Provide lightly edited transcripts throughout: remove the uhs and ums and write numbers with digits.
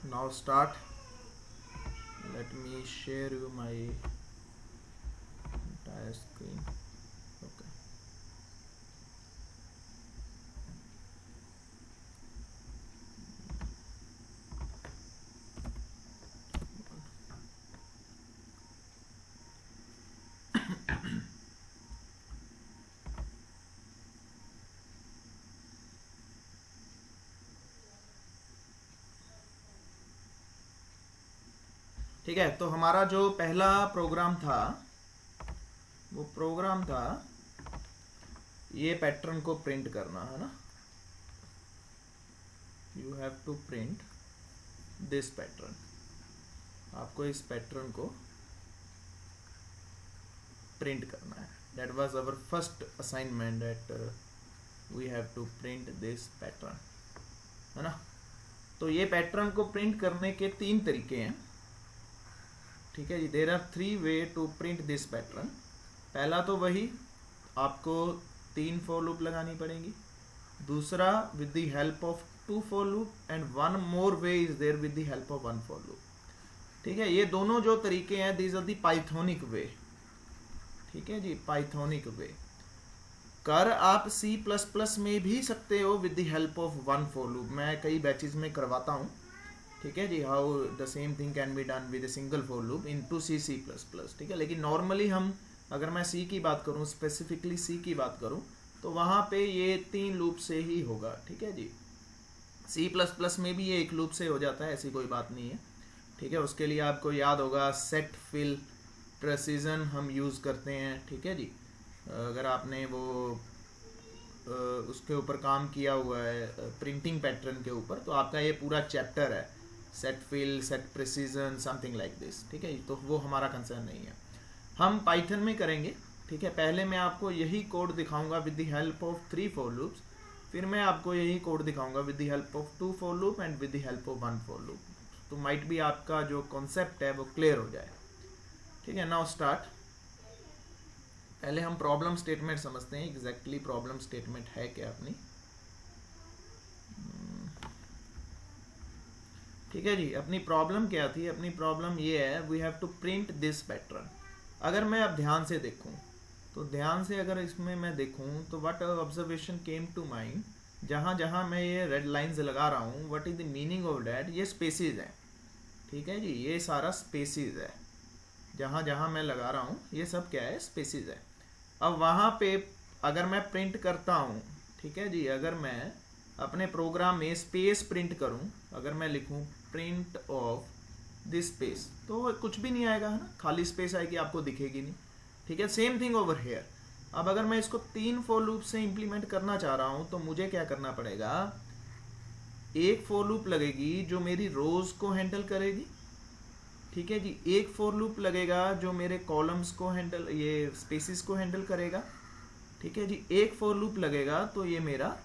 Now start. Let me share you my entire screen. Okay. ठीक है, तो हमारा जो पहला प्रोग्राम था वो प्रोग्राम था ये पैटर्न को प्रिंट करना, है ना। You have to print this pattern, आपको इस पैटर्न को प्रिंट करना है। That was our first assignment, that we have to print this pattern, है ना। तो ये पैटर्न को प्रिंट करने के 3 तरीके हैं, ठीक है जी। There are 3 way to print this pattern. पहला तो वही, आपको 3 फॉर लूप लगानी पड़ेगी। दूसरा with the help of 2 for loop, and 1 more way is there with the help of 1 for loop, ठीक है। ये दोनों जो तरीके हैं, these are the pythonic way, ठीक है जी, पाइथोनिक वे। कर आप C++ में भी सकते हो with the help of 1 for loop. मैं कई बैचेस में करवाता हूँ, ठीक है जी, how the same thing can be done with a single for loop into C++, ठीक है। लेकिन नॉर्मली हम, अगर मैं C की बात करूँ, स्पेसिफिकली C की बात करूँ, तो वहाँ पे ये 3 लूप से ही होगा, ठीक है जी। C++ में भी ये 1 लूप से हो जाता है, ऐसी कोई बात नहीं है, ठीक है। उसके लिए आपको याद होगा सेट फिल प्रेसिजन हम यूज़ करते हैं, ठीक है जी। अगर आपने वो उसके ऊपर काम किया हुआ है प्रिंटिंग पैटर्न के ऊपर, तो आपका ये पूरा चैप्टर है set fill, set precision, something like this, ठीक है। तो वो हमारा कंसर्न नहीं है, हम पाइथन में करेंगे, ठीक है। पहले मैं आपको यही कोड दिखाऊंगा with the help of 3 for loops, फिर मैं आपको यही कोड दिखाऊंगा with the help of 2 for loop and with the help of 1 for loop. तो माइट भी आपका जो कॉन्सेप्ट है वो क्लियर हो जाए, ठीक है। Now start. पहले हम प्रॉब्लम स्टेटमेंट समझते हैं, एग्जैक्टली प्रॉब्लम स्टेटमेंट है क्या अपनी, ठीक है जी। अपनी प्रॉब्लम क्या थी? अपनी प्रॉब्लम ये है, we have to print this pattern. अगर मैं अब ध्यान से देखूं, तो ध्यान से अगर इसमें मैं देखूं, तो what observation came to mind, जहां जहां मैं ये रेड लाइंस लगा रहा हूं, what is the meaning of that, ये स्पेसिस है, ठीक है जी, ये सारा स्पेसिस है। जहां जहां मैं लगा रहा हूं ये सब क्या है, स्पेसिस है। अब वहां पे अगर मैं प्रिंट करता हूं, ठीक है जी, अगर मैं अपने प्रोग्राम में स्पेस प्रिंट करूं, अगर मैं लिखूं प्रिंट ऑफ दिस स्पेस, तो कुछ भी नहीं आएगा, है ना, खाली स्पेस आएगी, आपको दिखेगी नहीं, ठीक है। Same thing over here. अब अगर मैं इसको 3 फॉर लूप से इंप्लीमेंट करना चाह रहा हूं, तो मुझे क्या करना पड़ेगा, एक फॉर लूप लगेगी जो मेरी रोज को हैंडल करेगी, ठीक है जी। एक फॉर लूप लगेगा जो मेरे कॉलम्स को हैंडल, ये स्पेसिस को हैंडल करेगा, ठीक है जी। एक फॉर लूप लगेगा तो ये मेरा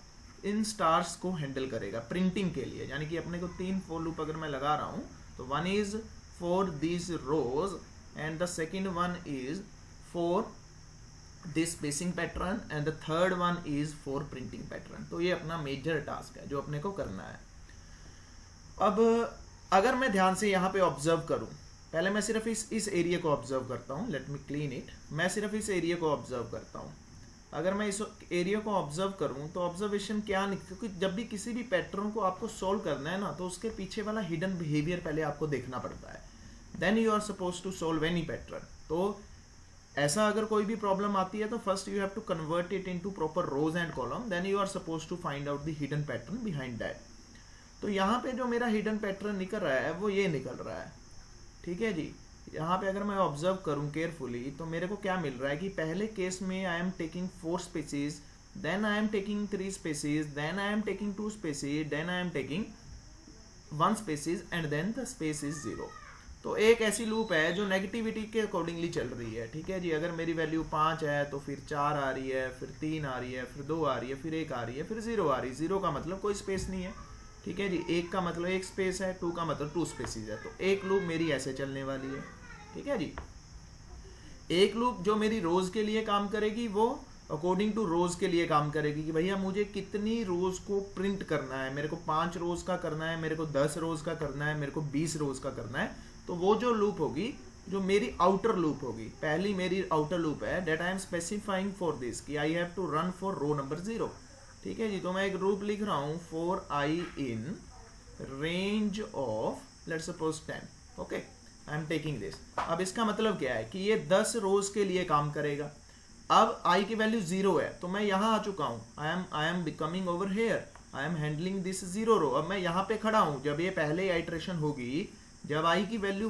इन स्टार्स को हैंडल करेगा प्रिंटिंग के लिए, यानी कि अपने को 3 फॉर लूप अगर मैं लगा रहा हूं, तो 1 is for this rows and the second 1 is for this spacing pattern and the third 1 is for printing pattern. तो ये अपना मेजर टास्क है जो अपने को करना है। अब अगर मैं ध्यान से यहाँ पे ऑब्जर्व करूँ, पहले मैं सिर्फ इस एरिया को ऑब्जर्व करता हूँ, लेट मी क्लीन इट। मैं सिर्फ इस एरिया को ऑब्जर्व करता हूँ। अगर मैं इस एरिया को ऑब्जर्व करूँ, तो ऑब्जर्वेशन क्या निकलता है, क्योंकि जब भी किसी भी पैटर्न को आपको सोल्व करना है ना, तो उसके पीछे वाला हिडन बिहेवियर पहले आपको देखना पड़ता है, then you are suppose to solve any pattern. तो ऐसा अगर कोई भी प्रॉब्लम आती है, तो first you have to convert it into proper rows and column, then you are suppose to find out the hidden pattern behind that. तो यहाँ पे जो मेरा हिडन पैटर्न निकल रहा है वो ये निकल रहा है, ठीक है जी। यहाँ पे अगर मैं ऑब्जर्व करूँ केयरफुली, तो मेरे को क्या मिल रहा है कि पहले केस में I am taking 4 spaces, then I am taking 3 spaces, then I am taking 2 spaces, then I am taking 1 spaces and then the space is 0। तो एक ऐसी लूप है जो नेगेटिविटी के अकॉर्डिंगली चल रही है, ठीक है जी। अगर मेरी वैल्यू 5 है तो फिर 4 आ रही है, फिर 3 आ रही है, फिर 2 आ रही है, फिर 1 आ रही है, फिर 0 आ रही है। 0 का मतलब कोई स्पेस नहीं है, ठीक है जी। 1 का मतलब 1 स्पेस है, 2 का मतलब 2 स्पेसिस है। तो एक लूप मेरी ऐसे चलने वाली है, ठीक है जी। एक लूप जो मेरी रोज के लिए काम करेगी वो अकॉर्डिंग टू रोज के लिए काम करेगी कि भैया मुझे कितनी रोज को प्रिंट करना है, मेरे को 5 रोज का करना है, मेरे को 10 रोज का करना है, मेरे को 20 रोज का करना है। तो वो जो लूप होगी, जो मेरी आउटर लूप होगी, पहली मेरी आउटर लूप है that I am specifying for this कि I have to run for row number 0। ठीक है जी, तो मैं एक लूप लिख रहा हूँ for I in range of let's suppose 10। Okay, I am taking this. अब इसका मतलब क्या है कि ये 10 रोज के लिए काम करेगा। अब आई की वैल्यू 0 है तो मैं यहाँ आ चुका हूँ, I am becoming over here, I am handling this 0 रो। अब मैं यहाँ पे खड़ा हूँ, जब ये पहले आइट्रेशन होगी, जब आई की वैल्यू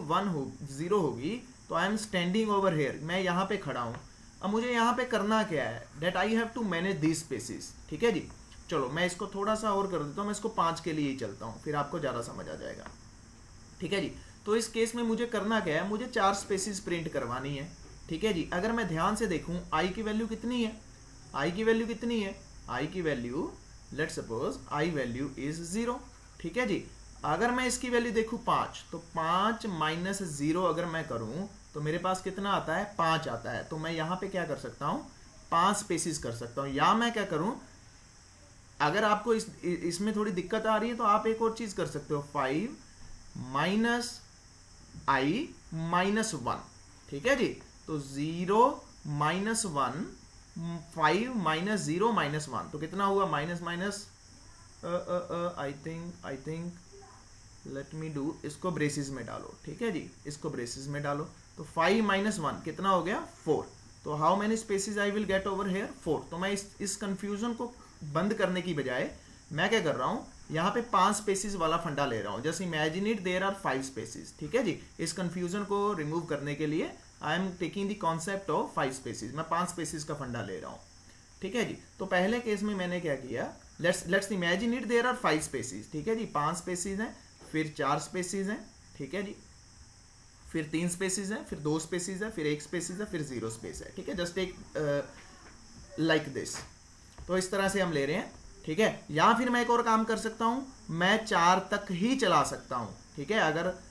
0 होगी तो I am standing over here, मैं यहाँ पे खड़ा हूँ। अब मुझे यहाँ पे करना क्या है, that I have to manage this spaces. ठीक है जी, चलो मैं इसको थोड़ा सा और कर देता हूँ, मैं इसको 5 के लिए ही चलता हूँ, फिर आपको ज़्यादा समझ आ जाएगा। ठीक है जी, तो इस केस में मुझे करना क्या है, मुझे 4 स्पेसिस प्रिंट करवानी है। ठीक है जी, अगर मैं ध्यान से देखूं आई की वैल्यू कितनी है, आई की वैल्यू कितनी है, आई की value let's suppose I value is 0। ठीक है जी, अगर मैं इसकी वैल्यू देखूं 5, तो 5 माइनस 0 अगर मैं करूं तो मेरे पास कितना आता है, 5 आता है। तो मैं यहाँ पे क्या कर सकता हूँ, 5 स्पेसिस कर सकता हूँ। या मैं क्या करूँ, अगर आपको इसमें थोड़ी दिक्कत आ रही है तो आप एक और चीज कर सकते हो, 5 माइनस आई माइनस 1। ठीक है जी, तो 0 माइनस 1, 5 माइनस 0 माइनस 1, तो कितना हुआ, minus minus I think let me do, इसको ब्रेसिस में डालो। ठीक है जी, इसको ब्रेसिस में डालो, तो 5 माइनस 1 कितना हो गया, 4। तो how many spaces I will get over here, 4। तो मैं इस कंफ्यूजन को बंद करने की बजाय मैं क्या कर रहा हूँ, यहाँ पे 5 स्पेसिस वाला फंडा ले रहा हूँ। Just imagine it there are 5 spaces. ठीक है जी, इस कंफ्यूजन को रिमूव करने के लिए I am taking the concept of 5 spaces, मैं 5 स्पेसिस का फंडा ले रहा हूँ। ठीक है जी, तो पहले केस में मैंने क्या किया, let's imagine it there are 5 spaces. ठीक है जी, 5 स्पेसिस हैं, फिर 4 स्पेसिस हैं। ठीक है जी, फिर 3 स्पेसिस हैं, फिर 2 स्पेसिस है, फिर 1 स्पेसिस है, फिर 0 स्पेस है। ठीक है, जस्ट एक लाइक दिस। तो इस तरह से हम ले रहे हैं। ठीक है, या फिर मैं एक और काम कर सकता हूं, मैं 4 तक ही चला सकता हूं। ठीक है,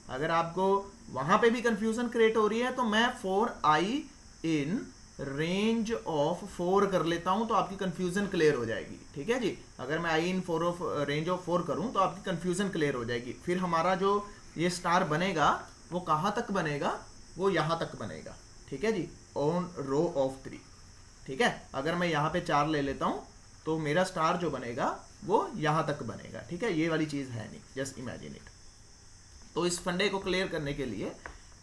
अगर आपको वहां पे भी कंफ्यूजन क्रिएट हो रही है तो मैं 4 आई इन रेंज ऑफ 4 कर लेता हूं, तो आपकी कंफ्यूजन क्लियर हो जाएगी। ठीक है जी, अगर मैं आई इन 4 ऑफ रेंज ऑफ 4 करूं तो आपकी कंफ्यूजन क्लियर हो जाएगी। फिर हमारा जो ये स्टार बनेगा वो कहां तक बनेगा, वो यहां तक बनेगा। ठीक है जी, ऑन रो ऑफ 3। ठीक है, अगर मैं यहाँ पे 4 ले लेता हूँ तो मेरा स्टार जो बनेगा वो यहाँ तक बनेगा। ठीक है, ये वाली चीज़ है नहीं, जस्ट इमेजिन इट। तो इस फंडे को क्लियर करने के लिए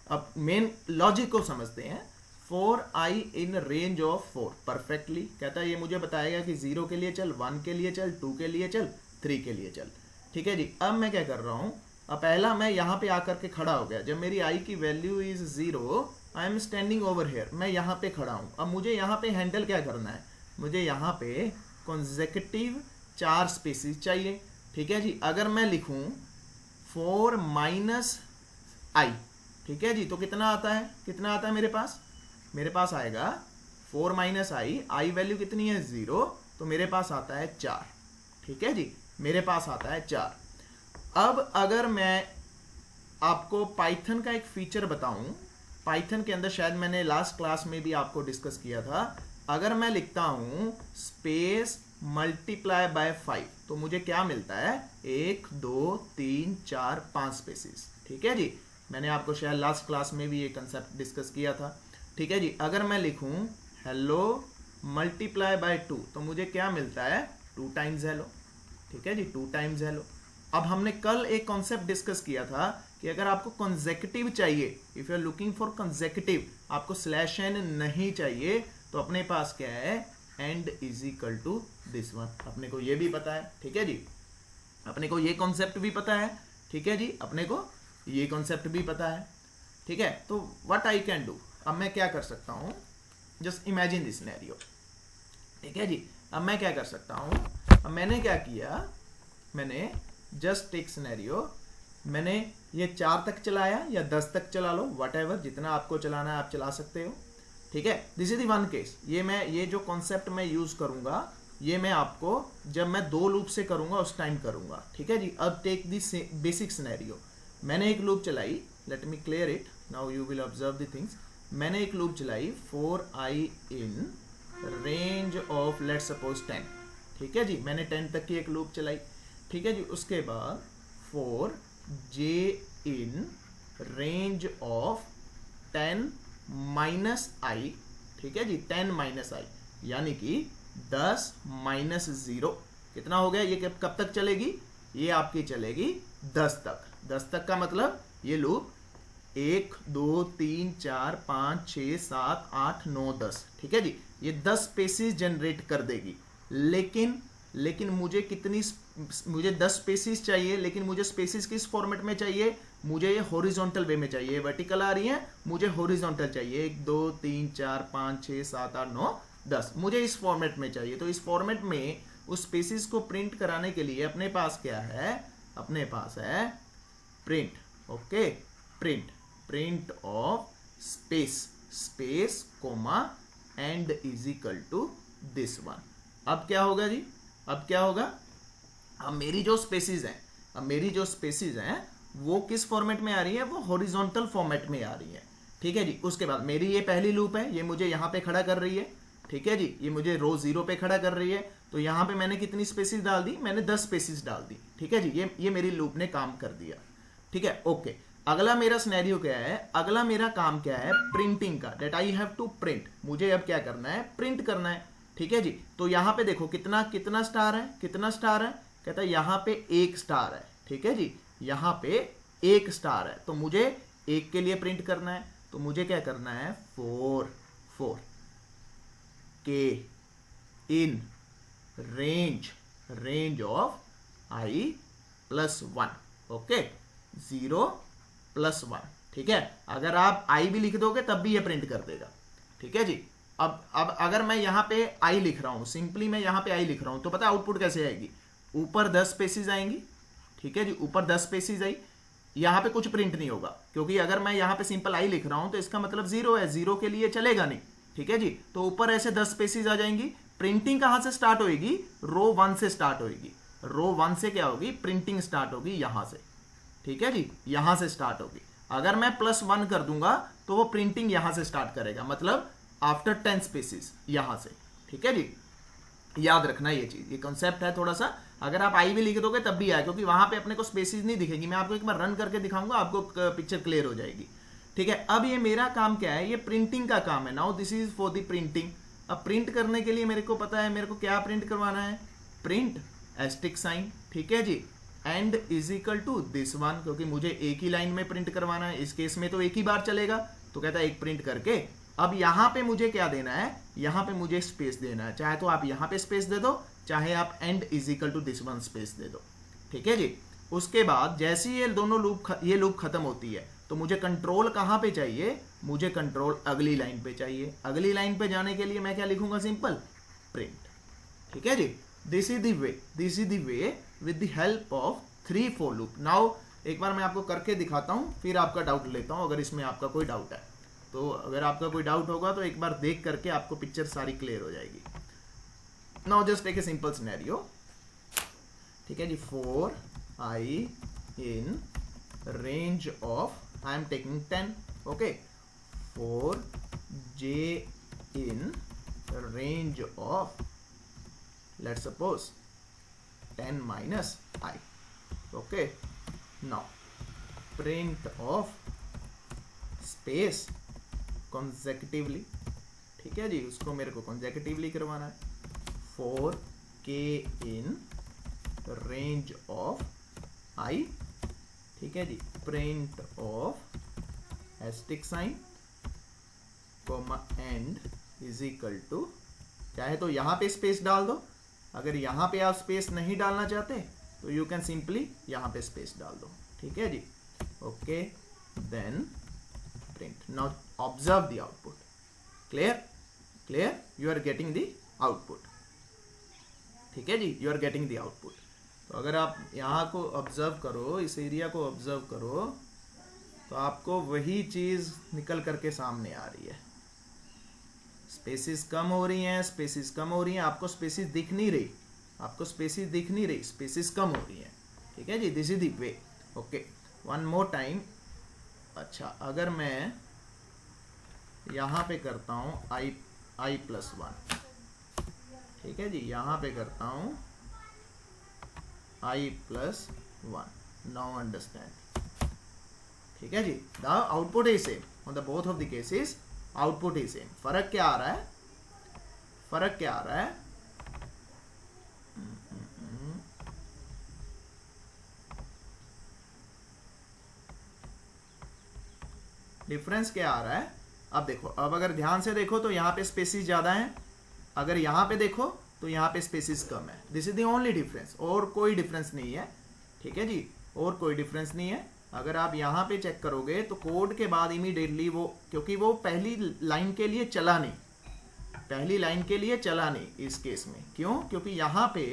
अब मेन लॉजिक को समझते हैं। 4 I in range of 4 perfectly कहता है, ये मुझे बताएगा कि 0 के लिए चल, 1 के लिए चल, 2 के लिए चल, 3 के लिए चल। ठीक है जी, अब मैं क्या कर रहा हूँ, अब पहला मैं यहाँ पे आकर के खड़ा हो गया। जब मेरी आई की value is 0, I am standing over here, मैं यहाँ पे खड़ा हूँ। अब मुझे यहाँ पे हैंडल क्या करना है, मुझे यहाँ पे कॉन्सेक्यूटिव 4 स्पेसिस चाहिए। ठीक है जी, अगर मैं लिखूँ 4 माइनस आई, ठीक है जी, तो कितना आता है, कितना आता है मेरे पास आएगा 4 माइनस आई वैल्यू कितनी है 0, तो मेरे पास आता है 4। ठीक है जी, मेरे पास आता है 4। अब अगर मैं आपको पाइथन का एक फीचर बताऊं, पाइथन के अंदर शायद मैंने लास्ट क्लास में भी आपको डिस्कस किया था, अगर मैं लिखता हूं स्पेस मल्टीप्लाई बाय 5 तो मुझे क्या मिलता है, 1 2 3 4 5 स्पेसिस। ठीक है जी, मैंने आपको शायद लास्ट क्लास में भी ये कंसेप्ट डिस्कस किया था। ठीक है जी, अगर मैं लिखूं हेलो मल्टीप्लाई बाय 2 तो मुझे क्या मिलता है, 2 टाइम्स हेलो। ठीक है जी, 2 टाइम्स हेलो। अब हमने कल एक कॉन्सेप्ट डिस्कस किया था कि अगर आपको कंसेक्यूटिव चाहिए, if you are looking for consecutive, आपको स्लैश एन नहीं चाहिए, तो अपने पास क्या है, end is equal to this one. अपने को ये भी पता है। ठीक है जी, अपने को ये कॉन्सेप्ट भी पता है। ठीक है जी, अपने को ये कॉन्सेप्ट भी पता है। ठीक है, तो व्हाट आई कैन डू, अब मैं क्या कर सकता हूं, जस्ट इमेजिन दिस सिनेरियो। ठीक है जी, अब मैं क्या कर सकता हूं, अब मैंने क्या किया, मैंने जस्ट एक सिनेरियो, मैंने ये 4 तक चलाया या 10 तक चला लो, व्हाटएवर, जितना आपको चलाना है आप चला सकते हो। ठीक है, this is the one case. ये जो कॉन्सेप्ट मैं यूज करूंगा, ये मैं आपको जब मैं 2 लूप से करूंगा उस टाइम करूंगा। ठीक है जी, अब टेक दिस बेसिक सिनेरियो, मैंने एक लूप चलाई, let me clear it, now you will observe the things. मैंने एक लूप चलाई 4 I in range of let's suppose 10, ठीक है जी, मैंने 10 तक की एक लूप चलाई, ठीक है जी। उसके बाद for j in range of 10 minus I, ठीक है जी, 10 माइनस आई, यानी कि 10 माइनस 0 कितना हो गया, ये कब तक चलेगी, ये आपकी चलेगी 10 तक। 10 तक का मतलब ये लूप 1 2 3 4 5 6 7 8 9 10, ठीक है जी, ये 10 स्पेसिस जनरेट कर देगी। लेकिन मुझे कितनी, मुझे 10 स्पेसिस चाहिए, लेकिन मुझे स्पेसिस किस फॉर्मेट में चाहिए, मुझे ये हॉरिजॉन्टल वे में चाहिए। वर्टिकल आ रही है, मुझे हॉरिजॉन्टल चाहिए, 1 2 3 4 5 6 7 8 9 10, मुझे इस फॉर्मेट में चाहिए। तो इस फॉर्मेट में उस स्पेसिस को प्रिंट कराने के लिए अपने पास क्या है, अपने पास है print, okay, print of space comma end is equal to this one. अब क्या होगा जी, अब क्या होगा, अब मेरी जो स्पेसिस हैं वो किस फॉर्मेट में आ रही है, वो हॉरिजॉन्टल फॉर्मेट में आ रही है, ठीक है जी। उसके बाद मेरी ये पहली लूप है, ये मुझे यहाँ पे खड़ा कर रही है, ठीक है जी, ये मुझे रो 0 पे खड़ा कर रही है। तो यहाँ पे मैंने कितनी स्पेसिस डाल दी, मैंने 10 स्पेसिस डाल दी, ठीक है जी, ये मेरी लूप ने काम कर दिया, ठीक है, ओके। अगला मेरा सिनेरियो क्या है, अगला मेरा काम क्या है, प्रिंटिंग का, that I have to print, मुझे अब क्या करना है, प्रिंट करना है, ठीक है जी। तो यहाँ पे देखो कितना स्टार है, कितना स्टार है, कहता है यहाँ पे 1 स्टार है, ठीक है जी, यहाँ पे 1 स्टार है। तो मुझे 1 के लिए प्रिंट करना है, तो मुझे क्या करना है, 4 के इन range of i plus 1, okay, 0 plus 1, ठीक है। अगर आप i भी लिख दोगे तब भी ये प्रिंट कर देगा, ठीक है जी। अब अगर मैं यहाँ पे i लिख रहा हूँ, सिंपली मैं यहाँ पे i लिख रहा हूँ, तो पता आउटपुट कैसे आएगी, ऊपर 10 स्पेसिस आएंगी, ठीक है जी, ऊपर 10 स्पेसिस आई, यहाँ पे कुछ प्रिंट नहीं होगा, क्योंकि अगर मैं यहाँ पे सिंपल i लिख रहा हूँ तो इसका मतलब 0 है, 0 के लिए चलेगा नहीं, ठीक है जी। तो ऊपर ऐसे 10 स्पेसिस आ जाएंगी। प्रिंटिंग कहाँ से स्टार्ट होगी, रो 1 से स्टार्ट होगी, रो 1 से क्या होगी, प्रिंटिंग स्टार्ट होगी यहाँ से, ठीक है जी, यहाँ से स्टार्ट होगी। अगर मैं +1 कर दूंगा तो वो प्रिंटिंग यहाँ से स्टार्ट करेगा, मतलब आफ्टर 10 स्पेसिस यहाँ से, ठीक है जी। याद रखना ये चीज, ये कॉन्सेप्ट है थोड़ा सा। अगर आप आई भी लिख दोगे तब भी आए, क्योंकि वहां पे अपने को स्पेसिस नहीं दिखेगी। मैं आपको एक बार रन करके दिखाऊंगा, आपको पिक्चर क्लियर हो जाएगी, ठीक है। अब ये मेरा काम क्या है, ये प्रिंटिंग का काम है। Now this is for the printing. अब प्रिंट करने के लिए मेरे को पता है मेरे को क्या प्रिंट करवाना है, प्रिंट एस्टिक साइन, ठीक है जी, end is equal to this one, क्योंकि मुझे एक ही लाइन में प्रिंट करवाना है। इस केस में तो एक ही बार चलेगा, तो कहता है एक प्रिंट करके। अब यहाँ पे मुझे क्या देना है, यहाँ पे मुझे स्पेस देना है। चाहे तो आप यहाँ पे स्पेस दे दो, चाहे आप end is equal to this one space दे दो, ठीक है जी। उसके बाद जैसे ये दोनों लूप खत्म होती है, तो मुझे कंट्रोल कहाँ पे चाहिए, मुझे कंट्रोल अगली लाइन पे चाहिए। अगली लाइन पे जाने के लिए मैं क्या लिखूंगा, सिंपल प्रिंट, ठीक है जी। This is the way with the help of 3 for loop. Now एक बार मैं आपको करके दिखाता हूं, फिर आपका डाउट लेता हूं, अगर इसमें आपका कोई डाउट है तो। अगर आपका कोई डाउट होगा तो एक बार देख करके आपको पिक्चर सारी क्लियर हो जाएगी। Now just take a simple scenario, ठीक है जी। 4i in range of, I am taking 10, okay, 4j in range of, let's suppose 10 minus I, okay. Now print of space consecutively, ठीक है जी, उसको मेरे को consecutively करवाना है। 4k in range of I, ठीक है जी, print of asterisk sign comma end is equal to, चाहे तो यहाँ पे स्पेस डाल दो, अगर यहाँ पे आप स्पेस नहीं डालना चाहते तो यू कैन सिंपली यहाँ पे स्पेस डाल दो, ठीक है जी, okay. Then print. Now observe the output, clear, you are getting the output, ठीक है जी, you are getting the output. तो अगर आप यहाँ को ऑब्जर्व करो, इस एरिया को ऑब्जर्व करो, तो आपको वही चीज निकल करके सामने आ रही है। स्पेसिस कम हो रही हैं, आपको स्पेसिस दिख नहीं रही, स्पेसिस कम हो रही हैं, ठीक है जी। This is the way, okay. One more time. अच्छा, अगर मैं यहाँ पे करता हूँ i+1, ठीक है जी, यहाँ पे करता हूँ i प्लस 1, नाउ अंडरस्टैंड। ठीक है जी, the output is same on the both of the cases, output is same. फर्क क्या आ रहा है, फर्क क्या आ रहा है, डिफरेंस क्या आ रहा है। अब देखो, अब अगर ध्यान से देखो तो यहाँ पे स्पेसिस ज्यादा हैं, अगर यहाँ पे देखो तो यहाँ पे स्पेसिस कम है। This is the only difference, और कोई डिफरेंस नहीं है। ठीक है जी, और कोई डिफरेंस नहीं है। अगर आप यहाँ पे चेक करोगे तो कोड के बाद इमीडिएटली वो, क्योंकि वो पहली लाइन के लिए चला नहीं, पहली लाइन के लिए चला नहीं इस केस में। क्यों? क्योंकि यहाँ पे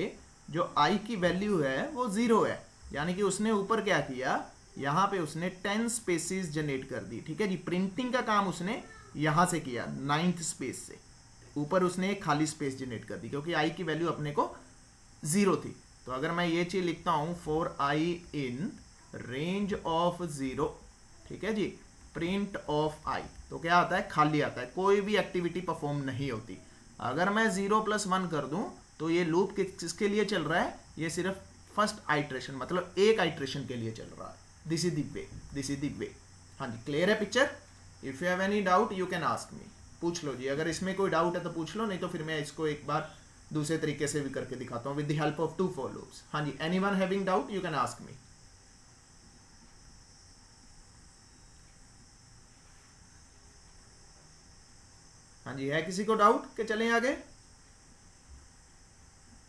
जो i की वैल्यू है वो 0 है, यानी कि उसने ऊपर क्या किया, यहाँ पे उसने 10 स्पेसिस जनरेट कर दी। ठीक है जी, प्रिंटिंग का काम उसने यहाँ से किया 9th स्पेस से, ऊपर उसने एक खाली स्पेस जनरेट कर दी क्योंकि i की वैल्यू अपने को 0 थी। तो अगर मैं ये चीज लिखता हूं for i in range of 0, ठीक है जी, प्रिंट ऑफ i, तो क्या आता है, खाली आता है, कोई भी एक्टिविटी परफॉर्म नहीं होती। अगर मैं 0+1 कर दूं तो ये लूप किसके लिए चल रहा है, ये सिर्फ फर्स्ट आइट्रेशन, मतलब एक आइट्रेशन के लिए चल रहा है। This is the way, this is the वे। हाँ जी, क्लियर है picture? If you have any doubt you can ask मी, पूछ लो जी, अगर इसमें कोई डाउट है तो पूछ लो, नहीं तो फिर मैं इसको एक बार दूसरे तरीके से भी करके दिखाता हूँ with the help of 2 for loops। हाँ जी, anyone having doubt you can ask me. हाँ जी, है किसी को डाउट कि चलें आगे?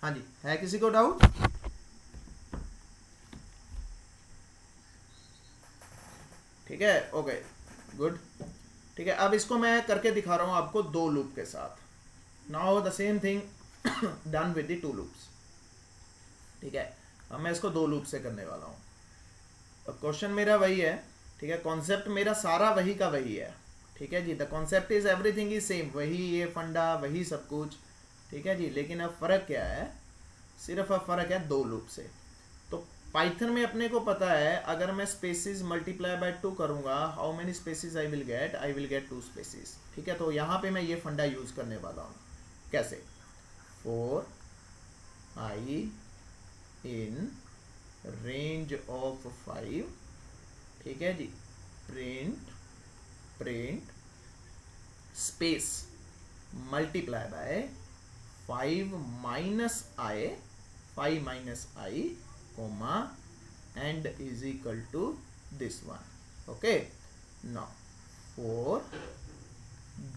हाँ जी, है किसी को डाउट? ठीक है, ओके गुड। ठीक है, अब इसको मैं करके दिखा रहा हूं आपको 2 लूप के साथ। Now the same thing done with the 2 loops. ठीक है, अब मैं इसको 2 लूप से करने वाला हूं। अब क्वेश्चन मेरा वही है, ठीक है, कॉन्सेप्ट मेरा सारा वही का वही है। ठीक है जी, the concept is everything is same, वही ये फंडा, वही सब कुछ। ठीक है जी, लेकिन अब फर्क क्या है, सिर्फ अब फर्क है 2 लूप से। तो पाइथन में अपने को पता है, अगर मैं स्पेसिस मल्टीप्लाई बाय 2 करूंगा, how many spaces I will get 2 spaces. ठीक है, तो यहां पे मैं ये फंडा यूज करने वाला हूं। कैसे? For i in range of 5, ठीक है जी, print space multiply by 5 minus i comma and is equal to this one. Okay, now for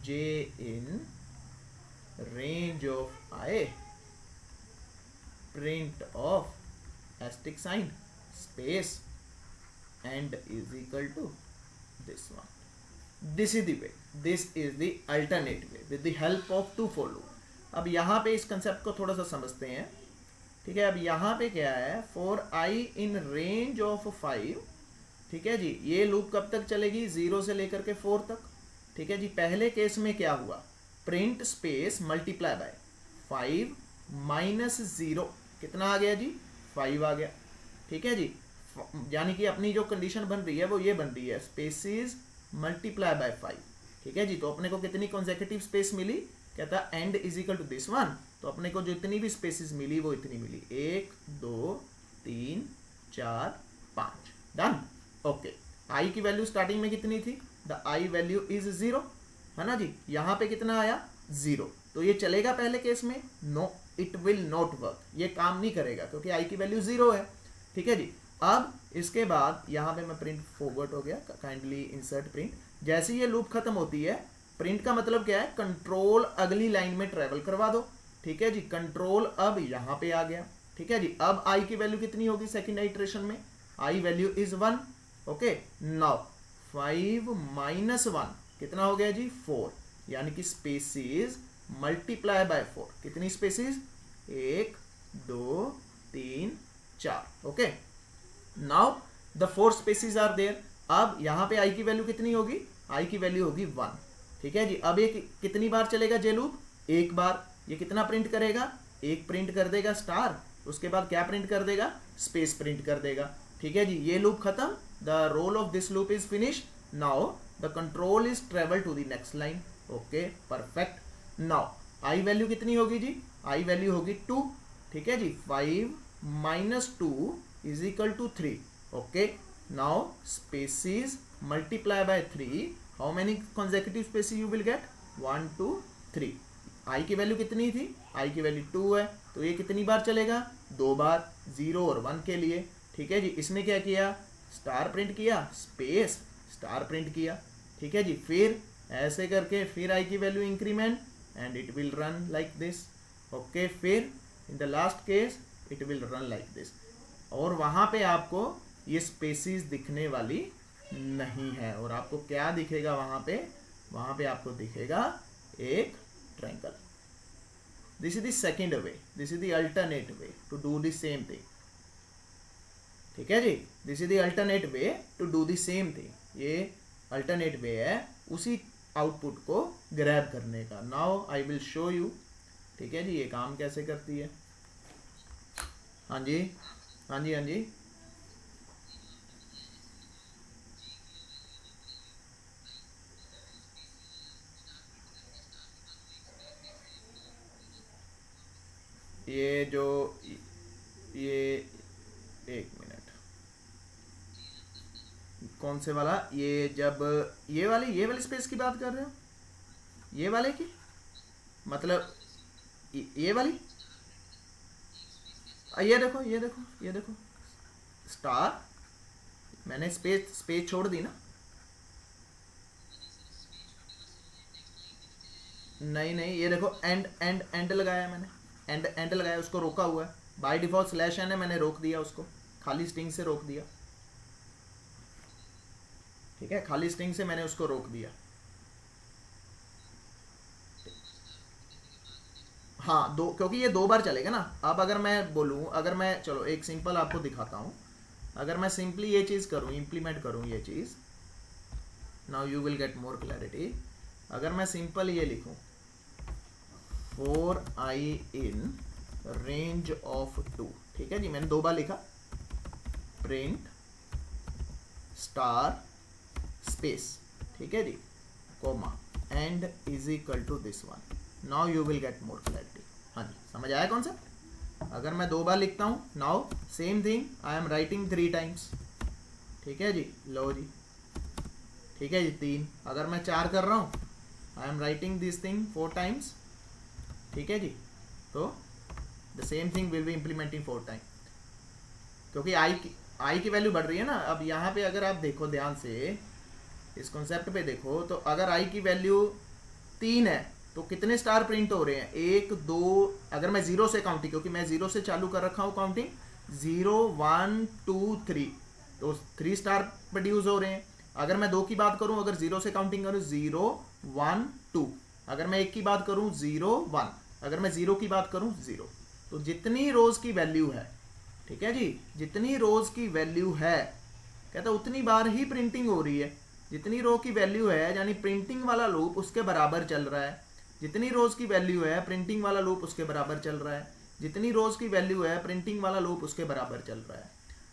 j in range of i, print of asterisk sign space and is equal to this one. This is the way, this is the alternate way with the help of 2 for loop. अब यहाँ पे इस concept को थोड़ा सा समझते हैं। ठीक है, अब यहाँ पे क्या है, for i in range of 5। ठीक है जी, ये लूप कब तक चलेगी, 0 से लेकर के 4 तक। ठीक है जी, पहले केस में क्या हुआ, print space multiply by 5 minus 0, कितना आ गया जी, 5 आ गया। ठीक है जी, यानी कि अपनी जो कंडीशन बन रही है वो ये बन रही है, स्पेसिस मल्टीप्लाई बाय 5। ठीक है जी, तो अपने को कितनी कॉन्सेक्यूटिव स्पेस मिली, कहता है end is equal to this one, तो अपने को जो इतनी भी स्पेसिस मिली वो इतनी मिली, 1 2 3 4 5, डन। ओके, आई की वैल्यू स्टार्टिंग में कितनी थी, द आई वैल्यू इज 0, है ना जी, यहाँ पे कितना आया 0, तो ये चलेगा पहले केस में, no it will not work, ये काम नहीं करेगा क्योंकि आई की वैल्यू 0 है। ठीक है जी, अब इसके बाद यहाँ पे मैं प्रिंट फॉरवर्ड हो गया, काइंडली इंसर्ट प्रिंट। जैसे ये लूप खत्म होती है, प्रिंट का मतलब क्या है, कंट्रोल अगली लाइन में ट्रेवल करवा दो। ठीक है जी, कंट्रोल अब यहाँ पे आ गया। ठीक है जी, अब आई की वैल्यू कितनी होगी सेकंड आइट्रेशन में, I value is 1। Okay, now 5 minus 1 कितना हो गया जी, 4, यानी कि स्पेसिस मल्टीप्लाई बाय 4, कितनी spaces, 1 2 3 4। Okay, now the 4 spaces are there. अब यहाँ पे आई की वैल्यू कितनी होगी, आई की वैल्यू होगी 1। ठीक है जी, अब ये कितनी बार चलेगा जे लूप, एक बार। ये कितना प्रिंट करेगा, एक प्रिंट कर देगा स्टार, उसके बाद क्या प्रिंट कर देगा, स्पेस प्रिंट कर देगा। ठीक है जी, ये लूप खत्म, the role of this loop is finished. Now the control is travel to the next line. Okay, perfect. Now i value कितनी होगी जी, आई वैल्यू होगी 2, ठीक है जी। 5 minus 2 is equal to 3, okay. Now spaces multiply by 3, how many consecutive spaces you will get, 1 2 3। I की value कितनी थी, आई की वैल्यू 2 है, तो ये कितनी बार चलेगा, 2 बार, 0 और 1 के लिए, ठीक है जी। इसने क्या किया, स्टार प्रिंट किया, स्पेस स्टार प्रिंट किया, ठीक है जी। फिर ऐसे करके फिर आई की value increment and it will run like this, okay. फिर in the last case it will run like this, और वहां पे आपको ये स्पेसिस दिखने वाली नहीं है, और आपको क्या दिखेगा वहां पे आपको दिखेगा एक triangle. This is the second way, this is the alternate way to do the same thing, ठीक है जी। This is the alternate way to do the same thing, ये अल्टरनेट वे है उसी आउटपुट को ग्रैब करने का। Now I will show you, ठीक है जी, ये काम कैसे करती है। हाँ जी हाँ जी हाँ जी, ये जो ये एक मिनट, कौन से वाला, ये जब ये वाली स्पेस की बात कर रहे हो, ये वाले की मतलब ये वाली, ये देखो ये देखो ये देखो स्टार, मैंने स्पेस छोड़ दी ना, नहीं नहीं, ये देखो एंड लगाया मैंने, एंड लगाया, उसको रोका हुआ है, बाय डिफॉल्ट स्लैश एन है, मैंने रोक दिया उसको, खाली स्ट्रिंग से रोक दिया, ठीक है, खाली स्ट्रिंग से मैंने उसको रोक दिया। हाँ दो, क्योंकि ये 2 बार चलेगा ना। अब अगर मैं बोलूँ, अगर मैं चलो एक सिंपल आपको दिखाता हूँ, अगर मैं सिंपली ये चीज़ करूँ, इम्प्लीमेंट करूँ ये चीज़, now you will get more clarity. अगर मैं सिंपल ये लिखूँ, for I in range of 2, ठीक है जी, मैंने 2 बार लिखा, प्रिंट स्टार स्पेस, ठीक है जी, comma end is equal to this one, now you will get more clarity. हाँ जी, समझ आया कॉन्सेप्ट। अगर मैं 2 बार लिखता हूँ, now same thing I am writing 3 times, ठीक है जी, लो जी, ठीक है जी 3। अगर मैं 4 कर रहा हूँ, I am writing this thing 4 times, ठीक है जी, तो the same thing will be implementing 4 time, क्योंकि आई की वैल्यू बढ़ रही है ना। अब यहाँ पे अगर आप देखो ध्यान से, इस कॉन्सेप्ट पे देखो, तो अगर आई की वैल्यू 3 है तो कितने स्टार प्रिंट हो रहे हैं, 1 2, अगर मैं 0 से काउंटिंग, क्योंकि मैं 0 से चालू कर रखा हूँ काउंटिंग, 0 1 2 3, तो 3 स्टार प्रोड्यूस हो रहे हैं। अगर मैं 2 की बात करूं, अगर 0 से काउंटिंग करूं, 0 1 2, अगर मैं 1 की बात करूं 0 1, अगर मैं 0 की बात करूं 0, तो जितनी रोज की वैल्यू है, ठीक है जी, जितनी रोज की वैल्यू है, कहता उतनी बार ही प्रिंटिंग हो रही है। जितनी रो की वैल्यू है यानी प्रिंटिंग वाला लूप उसके बराबर चल रहा है, जितनी रोज की वैल्यू है प्रिंटिंग वाला लूप उसके बराबर चल रहा है, जितनी रोज की वैल्यू है प्रिंटिंग वाला लूप उसके बराबर चल रहा है।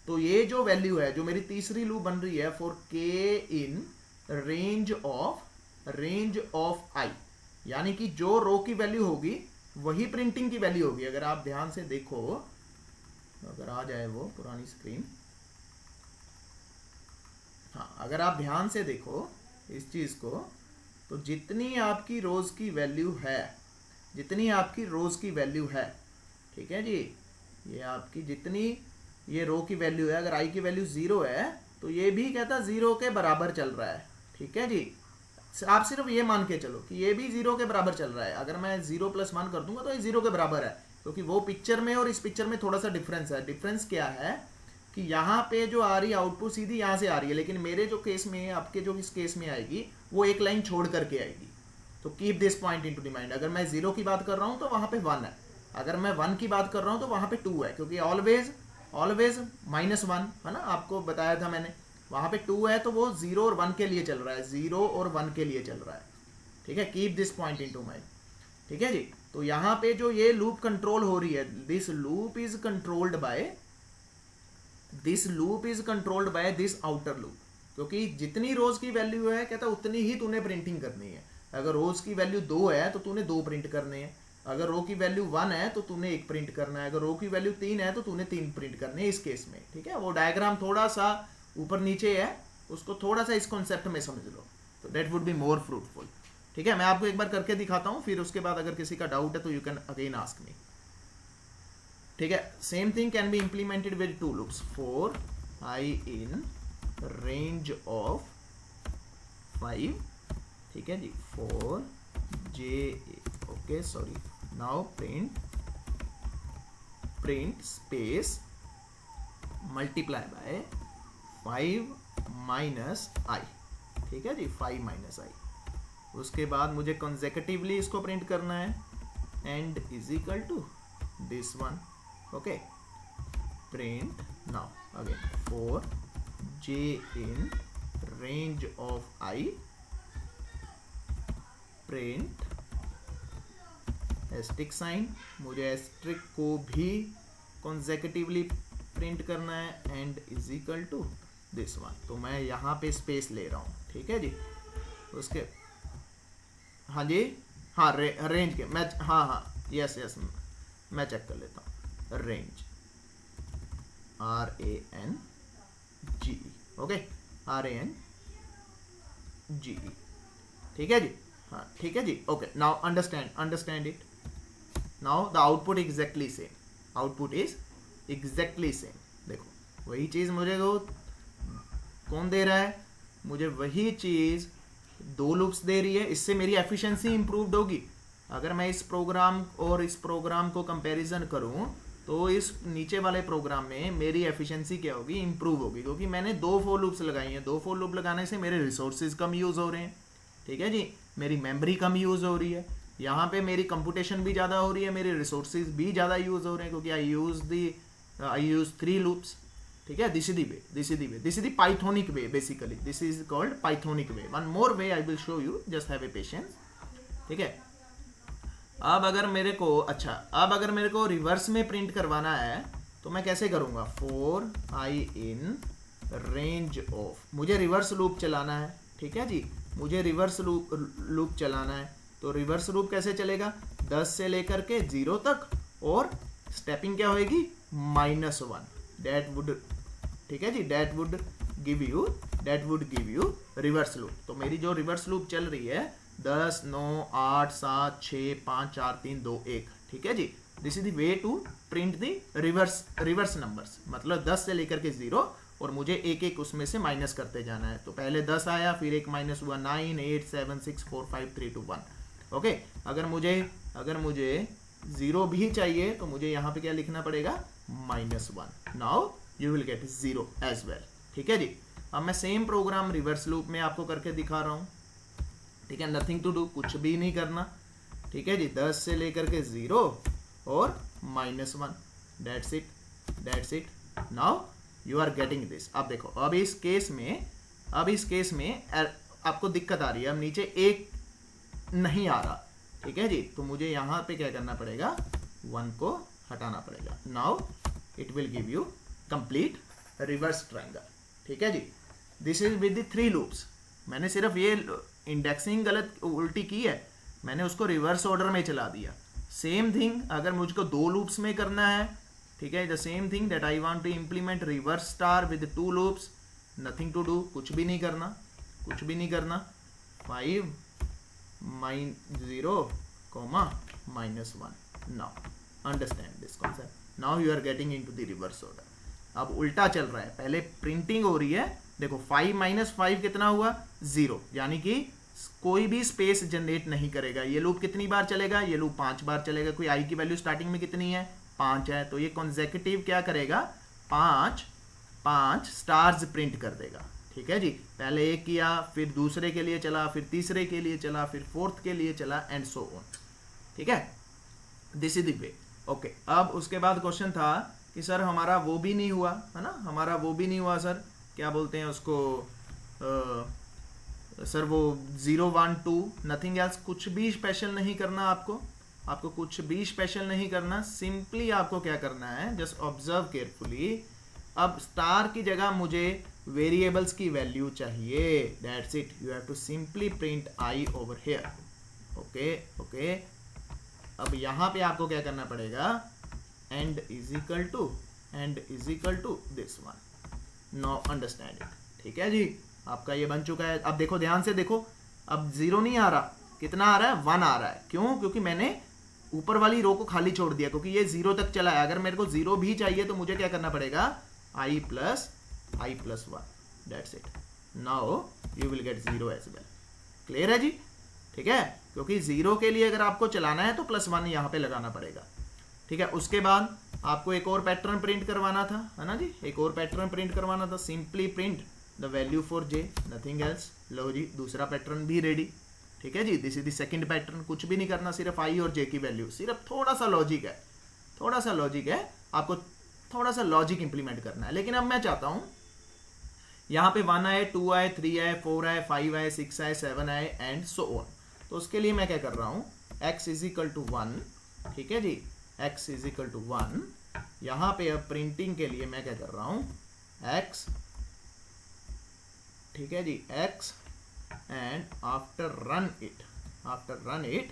तो ये जो वैल्यू है, जो मेरी तीसरी लूप बन रही है, फॉर के इन रेंज ऑफ आई, यानी कि जो रो की वैल्यू होगी वही प्रिंटिंग की वैल्यू होगी। अगर आप ध्यान से देखो, अगर आ जाए वो पुरानी स्क्रीन, हाँ, अगर आप ध्यान से देखो इस चीज को, तो जितनी आपकी रोज की वैल्यू है, जितनी आपकी रोज की वैल्यू है, ठीक है जी, ये आपकी जितनी ये रो की वैल्यू है, अगर आई की वैल्यू 0 है तो ये भी कहता 0 के बराबर चल रहा है, ठीक है जी। आप सिर्फ ये मान के चलो कि ये भी 0 के बराबर चल रहा है। अगर मैं 0 + 1 कर दूंगा तो ये 0 के बराबर है, क्योंकि वो पिक्चर में और इस पिक्चर में थोड़ा सा डिफरेंस है। डिफरेंस क्या है कि यहाँ पे जो आ रही है आउटपुट सीधी यहाँ से आ रही है, लेकिन मेरे जो केस में, आपके जो इस केस में आएगी वो एक लाइन छोड़ करके आएगी। तो keep this point in to the mind. अगर मैं 0 की बात कर रहा हूँ तो वहाँ पे 1 है, अगर मैं 1 की बात कर रहा हूँ तो वहाँ पे 2 है, क्योंकि ऑलवेज -1 है ना, आपको बताया था मैंने, वहाँ पे 2 है, तो वो 0 और 1 के लिए चल रहा है, 0 और 1 के लिए चल रहा है, ठीक है। Keep this point in to mind, ठीक है जी। तो यहाँ पे जो ये लूप कंट्रोल हो रही है, this loop is controlled by this outer loop, क्योंकि जितनी रोज की वैल्यू है कहता उतनी ही तूने प्रिंटिंग करनी है। अगर रोज की वैल्यू 2 है तो तूने 2 प्रिंट करने हैं, अगर रो की वैल्यू 1 है तो तूने 1 प्रिंट करना है, अगर रो की वैल्यू 3 है तो तूने 3 प्रिंट करने हैं इस केस में। ठीक है, वो डायग्राम थोड़ा सा ऊपर नीचे है, उसको थोड़ा सा इस कॉन्सेप्ट में समझ लो, तो that would be more fruitful. ठीक है, मैं आपको एक बार करके दिखाता हूँ, फिर उसके बाद अगर किसी का डाउट है तो you can again ask me. ठीक है, same thing can be implemented with 2 loops, for I in range of 5। ठीक है जी, for J, okay sorry, now print space multiply by 5 minus I. ठीक है जी, 5 माइनस आई। उसके बाद मुझे कंसेक्यूटिवली इसको प्रिंट करना है, end is equal to this one. Okay, print now again for J in range of i, print asterisk sign, मुझे एस्ट्रिक को भी कंसेक्यूटिवली प्रिंट करना है, end is equal to this one. तो मैं यहाँ पे स्पेस ले रहा हूँ। ठीक है जी, उसके हाँ जी, हाँ रेंज के मैं, हाँ यस मैं चेक कर लेता हूँ। Range RANGE, okay, RANGE। ठीक है जी, हाँ ठीक है जी, okay. Now understand it. Now the output exactly same, output is exactly same. देखो वही चीज मुझे कौन दे रहा है, मुझे वही चीज 2 लूप्स दे रही है। इससे मेरी एफिशिएंसी इंप्रूव्ड होगी। अगर मैं इस प्रोग्राम और इस प्रोग्राम को कंपैरिजन करूं तो इस नीचे वाले प्रोग्राम में मेरी एफिशिएंसी क्या होगी, इंप्रूव होगी, क्योंकि मैंने 2 फॉर लूप्स लगाई हैं। 2 फॉर लूप लगाने से मेरे रिसोर्सेज कम यूज हो रहे हैं। ठीक है जी, मेरी मेमोरी कम यूज हो रही है, यहाँ पे मेरी कंप्यूटेशन भी ज़्यादा हो रही है, मेरे रिसोर्सेज भी ज़्यादा यूज हो रहे हैं, क्योंकि आई यूज 3 लूप्स। ठीक है, this is the pythonic way, basically this is called pythonic way. One more way I will show you, just have a patience. ठीक है, अब अगर मेरे को रिवर्स में प्रिंट करवाना है तो मैं कैसे करूंगा, for I in range of, मुझे रिवर्स लूप चलाना है। ठीक है जी, मुझे रिवर्स लूप चलाना है। तो रिवर्स लूप कैसे चलेगा, 10 से लेकर के 0 तक, और स्टेपिंग क्या होएगी, -1। दैट वुड, ठीक है जी, that would give you reverse loop. तो मेरी जो रिवर्स लूप चल रही है 10, 9, 8, 7, 6, 5, 4, 3, 2, 1। ठीक है जी, this is the way to print the reverse numbers, मतलब 10 से लेकर के 0, और मुझे एक एक उसमें से माइनस करते जाना है। तो पहले 10 आया, फिर एक माइनस हुआ, 9, 8, 7, 6, 4, 5, 3, 2, 1। ओके, अगर मुझे 0 भी चाहिए तो मुझे यहाँ पे क्या लिखना पड़ेगा, -1। Now you will get 0 as well. ठीक है जी, अब मैं सेम प्रोग्राम रिवर्स लूप में आपको करके दिखा रहा हूँ। ठीक है, नथिंग टू डू, कुछ भी नहीं करना। ठीक है जी, 10 से लेकर के 0 और -1, that's it. Now you are getting this. अब देखो, अब इस केस में आपको दिक्कत आ रही है, अब नीचे 1 नहीं आ रहा। ठीक है जी, तो मुझे यहाँ पे क्या करना पड़ेगा, 1 को हटाना पड़ेगा। Now it will give you complete reverse triangle. ठीक है जी, this is with the 3 loops. मैंने सिर्फ ये इंडेक्सिंग गलत उल्टी की है, मैंने उसको रिवर्स ऑर्डर में चला दिया। सेम थिंग अगर मुझको 2 लूप्स में करना है, ठीक है, the same thing that I want to implement reverse star with 2 loops, nothing to do, कुछ भी नहीं करना। 5 0, -1। Now understand this concept. Now you are getting into the reverse order. अब उल्टा चल रहा है, पहले प्रिंटिंग हो रही है। देखो 5 - 5 कितना हुआ, 0, यानी कि कोई भी स्पेस जनरेट नहीं करेगा। ये लूप कितनी बार चलेगा, ये लूप 5 बार चलेगा। कोई आई की वैल्यू स्टार्टिंग में कितनी है, 5 है, तो ये कॉन्सेक्यूटिव क्या करेगा, 5 स्टार्स प्रिंट कर देगा। ठीक है जी, पहले एक किया, फिर दूसरे के लिए चला, फिर तीसरे के लिए चला, फिर फोर्थ के लिए चला, एंड सो ऑन। ठीक है, this is the way. Okay, अब उसके बाद क्वेश्चन था कि सर हमारा वो भी नहीं हुआ, है ना, हमारा वो भी नहीं हुआ सर, क्या बोलते हैं उसको, सर वो 0, 1, 2, नथिंग एल्स, कुछ भी स्पेशल नहीं करना आपको कुछ भी स्पेशल नहीं करना। सिंपली आपको क्या करना है, जस्ट ऑब्जर्व केयरफुली। अब स्टार की जगह मुझे वेरिएबल्स की वैल्यू चाहिए, that's it. You have to simply print i over here. Okay, अब यहाँ पे आपको क्या करना पड़ेगा, end is equal to this one. No understand it, ठीक है जी, आपका ये बन चुका है। अब देखो ध्यान से देखो, अब 0 नहीं आ रहा, कितना आ रहा है, 1 आ रहा है। क्यों? क्योंकि मैंने ऊपर वाली रो को खाली छोड़ दिया, क्योंकि ये 0 तक चला है। अगर मेरे को 0 भी चाहिए तो मुझे क्या करना पड़ेगा, i plus 1, that's it. Now you will get 0 as well. Clear है जी? ठीक है, क्योंकि 0 के लिए अगर आपको चलाना है तो +1 यहाँ पे लगाना पड़ेगा। ठीक है, उसके बाद आपको एक और पैटर्न प्रिंट करवाना था, है ना जी, एक और पैटर्न प्रिंट करवाना था। Simply print the value for j, nothing else. लो जी, दूसरा पैटर्न भी रेडी। ठीक है जी, this is the second pattern. कुछ भी नहीं करना, सिर्फ i और j की वैल्यू, सिर्फ थोड़ा सा लॉजिक है, थोड़ा सा लॉजिक है, आपको थोड़ा सा लॉजिक इंप्लीमेंट करना है। लेकिन अब मैं चाहता हूं यहाँ पे 1 आए, 2 आए, 3 आए, 4 आए, 5 आए, 6 आए, 7 आए एंड सो ऑन। तो उसके लिए मैं क्या कर रहा हूँ, x इज इक्वल टू 1, ठीक है जी, x इज इक्वल टू 1। यहाँ पे अब प्रिंटिंग के लिए मैं क्या कर रहा हूँ, x, ठीक है जी, x and after run it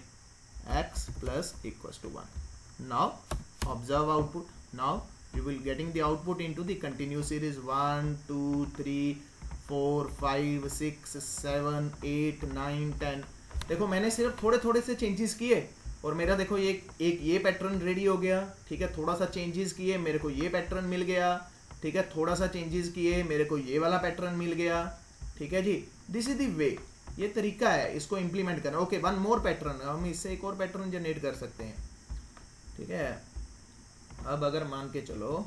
x plus equal to 1। Now observe output. Now you will getting the output into the continuous series 1 2 3 4 5 6 7 8 9 10। देखो मैंने सिर्फ थोड़े थोड़े से चेंजेस किए और मेरा देखो ये पैटर्न रेडी हो गया। ठीक है, थोड़ा सा चेंजेस किए, मेरे को ये पैटर्न मिल गया। ठीक है, थोड़ा सा चेंजेस किए, मेरे को ये वाला पैटर्न मिल गया। ठीक है जी, दिस इज द वे, ये तरीका है इसको इम्प्लीमेंट करना। ओके, वन मोर पैटर्न, हम इससे एक और पैटर्न जनरेट कर सकते हैं। ठीक है, अब अगर मान के चलो,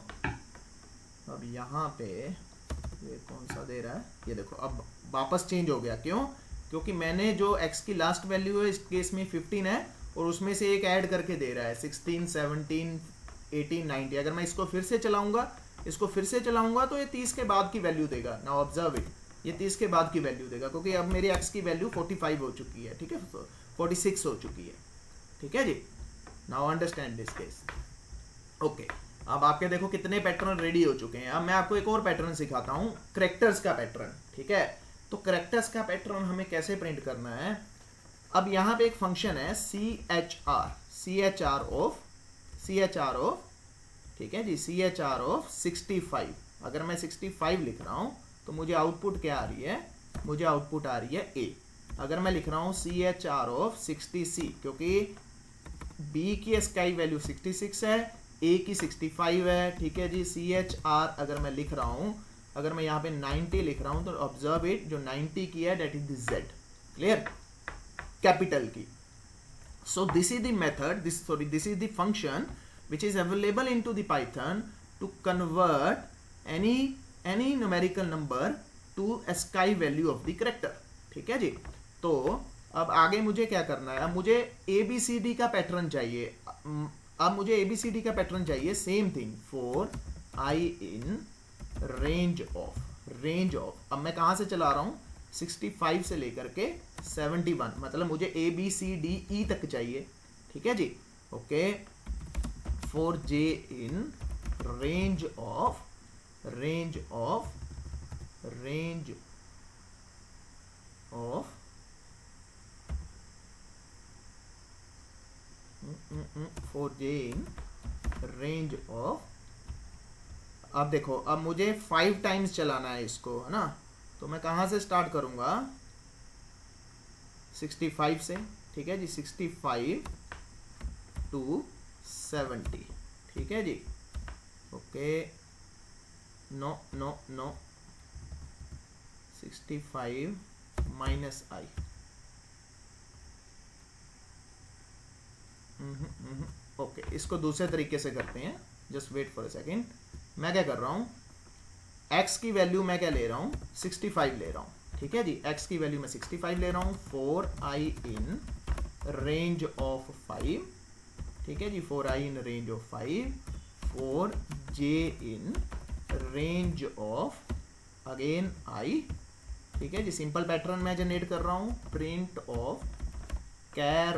अब यहाँ पे ये कौन सा दे रहा है, ये देखो अब वापस चेंज हो गया। क्यों? क्योंकि मैंने जो x की लास्ट वैल्यू है इस केस में 15 है और उसमें से एक ऐड करके दे रहा है 16 17 18 19। अगर मैं इसको फिर से चलाऊंगा तो ये 30 के बाद की वैल्यू देगा। नाउ ऑब्जर्व इट, ये 30 के बाद की वैल्यू देगा, क्योंकि अब मेरी x की वैल्यू 45 हो चुकी है। ठीक है, 46 हो चुकी है। ठीक है जी, now understand this case. Okay, अब आपके देखो कितने पैटर्न रेडी हो चुके हैं। अब मैं आपको एक और पैटर्न सिखाता हूं, कैरेक्टर्स का पैटर्न। ठीक है, तो कैरेक्टर्स का पैटर्न हमें कैसे प्रिंट करना है। अब यहाँ पे एक फंक्शन है CHR ऑफ, ठीक है जी, CHR ऑफ 65। अगर मैं 65 लिख रहा हूं तो मुझे आउटपुट क्या आ रही है, मुझे आउटपुट आ रही है A। अगर मैं लिख रहा हूं CHR ऑफ 60C, क्योंकि B की स्काई वैल्यू 66 है, A की 65 है। ठीक है जी, CHR अगर मैं लिख रहा हूं, अगर मैं यहाँ पे 90 लिख रहा हूं तो ऑब्जर्व इट, जो 90 की है that is the Z, clear, capital की। So this is the method, this is the function which is available into the Python to convert any numerical number to a sky value of the character। ठीक है जी, तो अब आगे मुझे क्या करना है, अब मुझे ABCD का पैटर्न चाहिए। अब मुझे ABCD का पैटर्न चाहिए, same thing for I in range of. अब मैं कहाँ से चला रहा हूँ, 65 से लेकर के 71, मतलब मुझे ABCDE तक चाहिए। ठीक है जी, okay, for J in range of for J in range of. अब देखो, अब मुझे 5 टाइम्स चलाना है इसको, है ना, तो मैं कहाँ से स्टार्ट करूंगा, 65 से। ठीक है जी, 65 टू 70। ठीक है जी, okay, no 65 minus I। Okay, इसको दूसरे तरीके से करते हैं, just wait for a second. मैं क्या कर रहा हूँ, x की वैल्यू मैं क्या ले रहा हूँ, 65 ले रहा हूँ। ठीक है जी, x की वैल्यू मैं 65 ले रहा हूँ, for I in range of 5। ठीक है जी, for I in range of 5, for J in range of again I। ठीक है जी, सिंपल पैटर्न मैं जनरेट कर रहा हूँ, print of char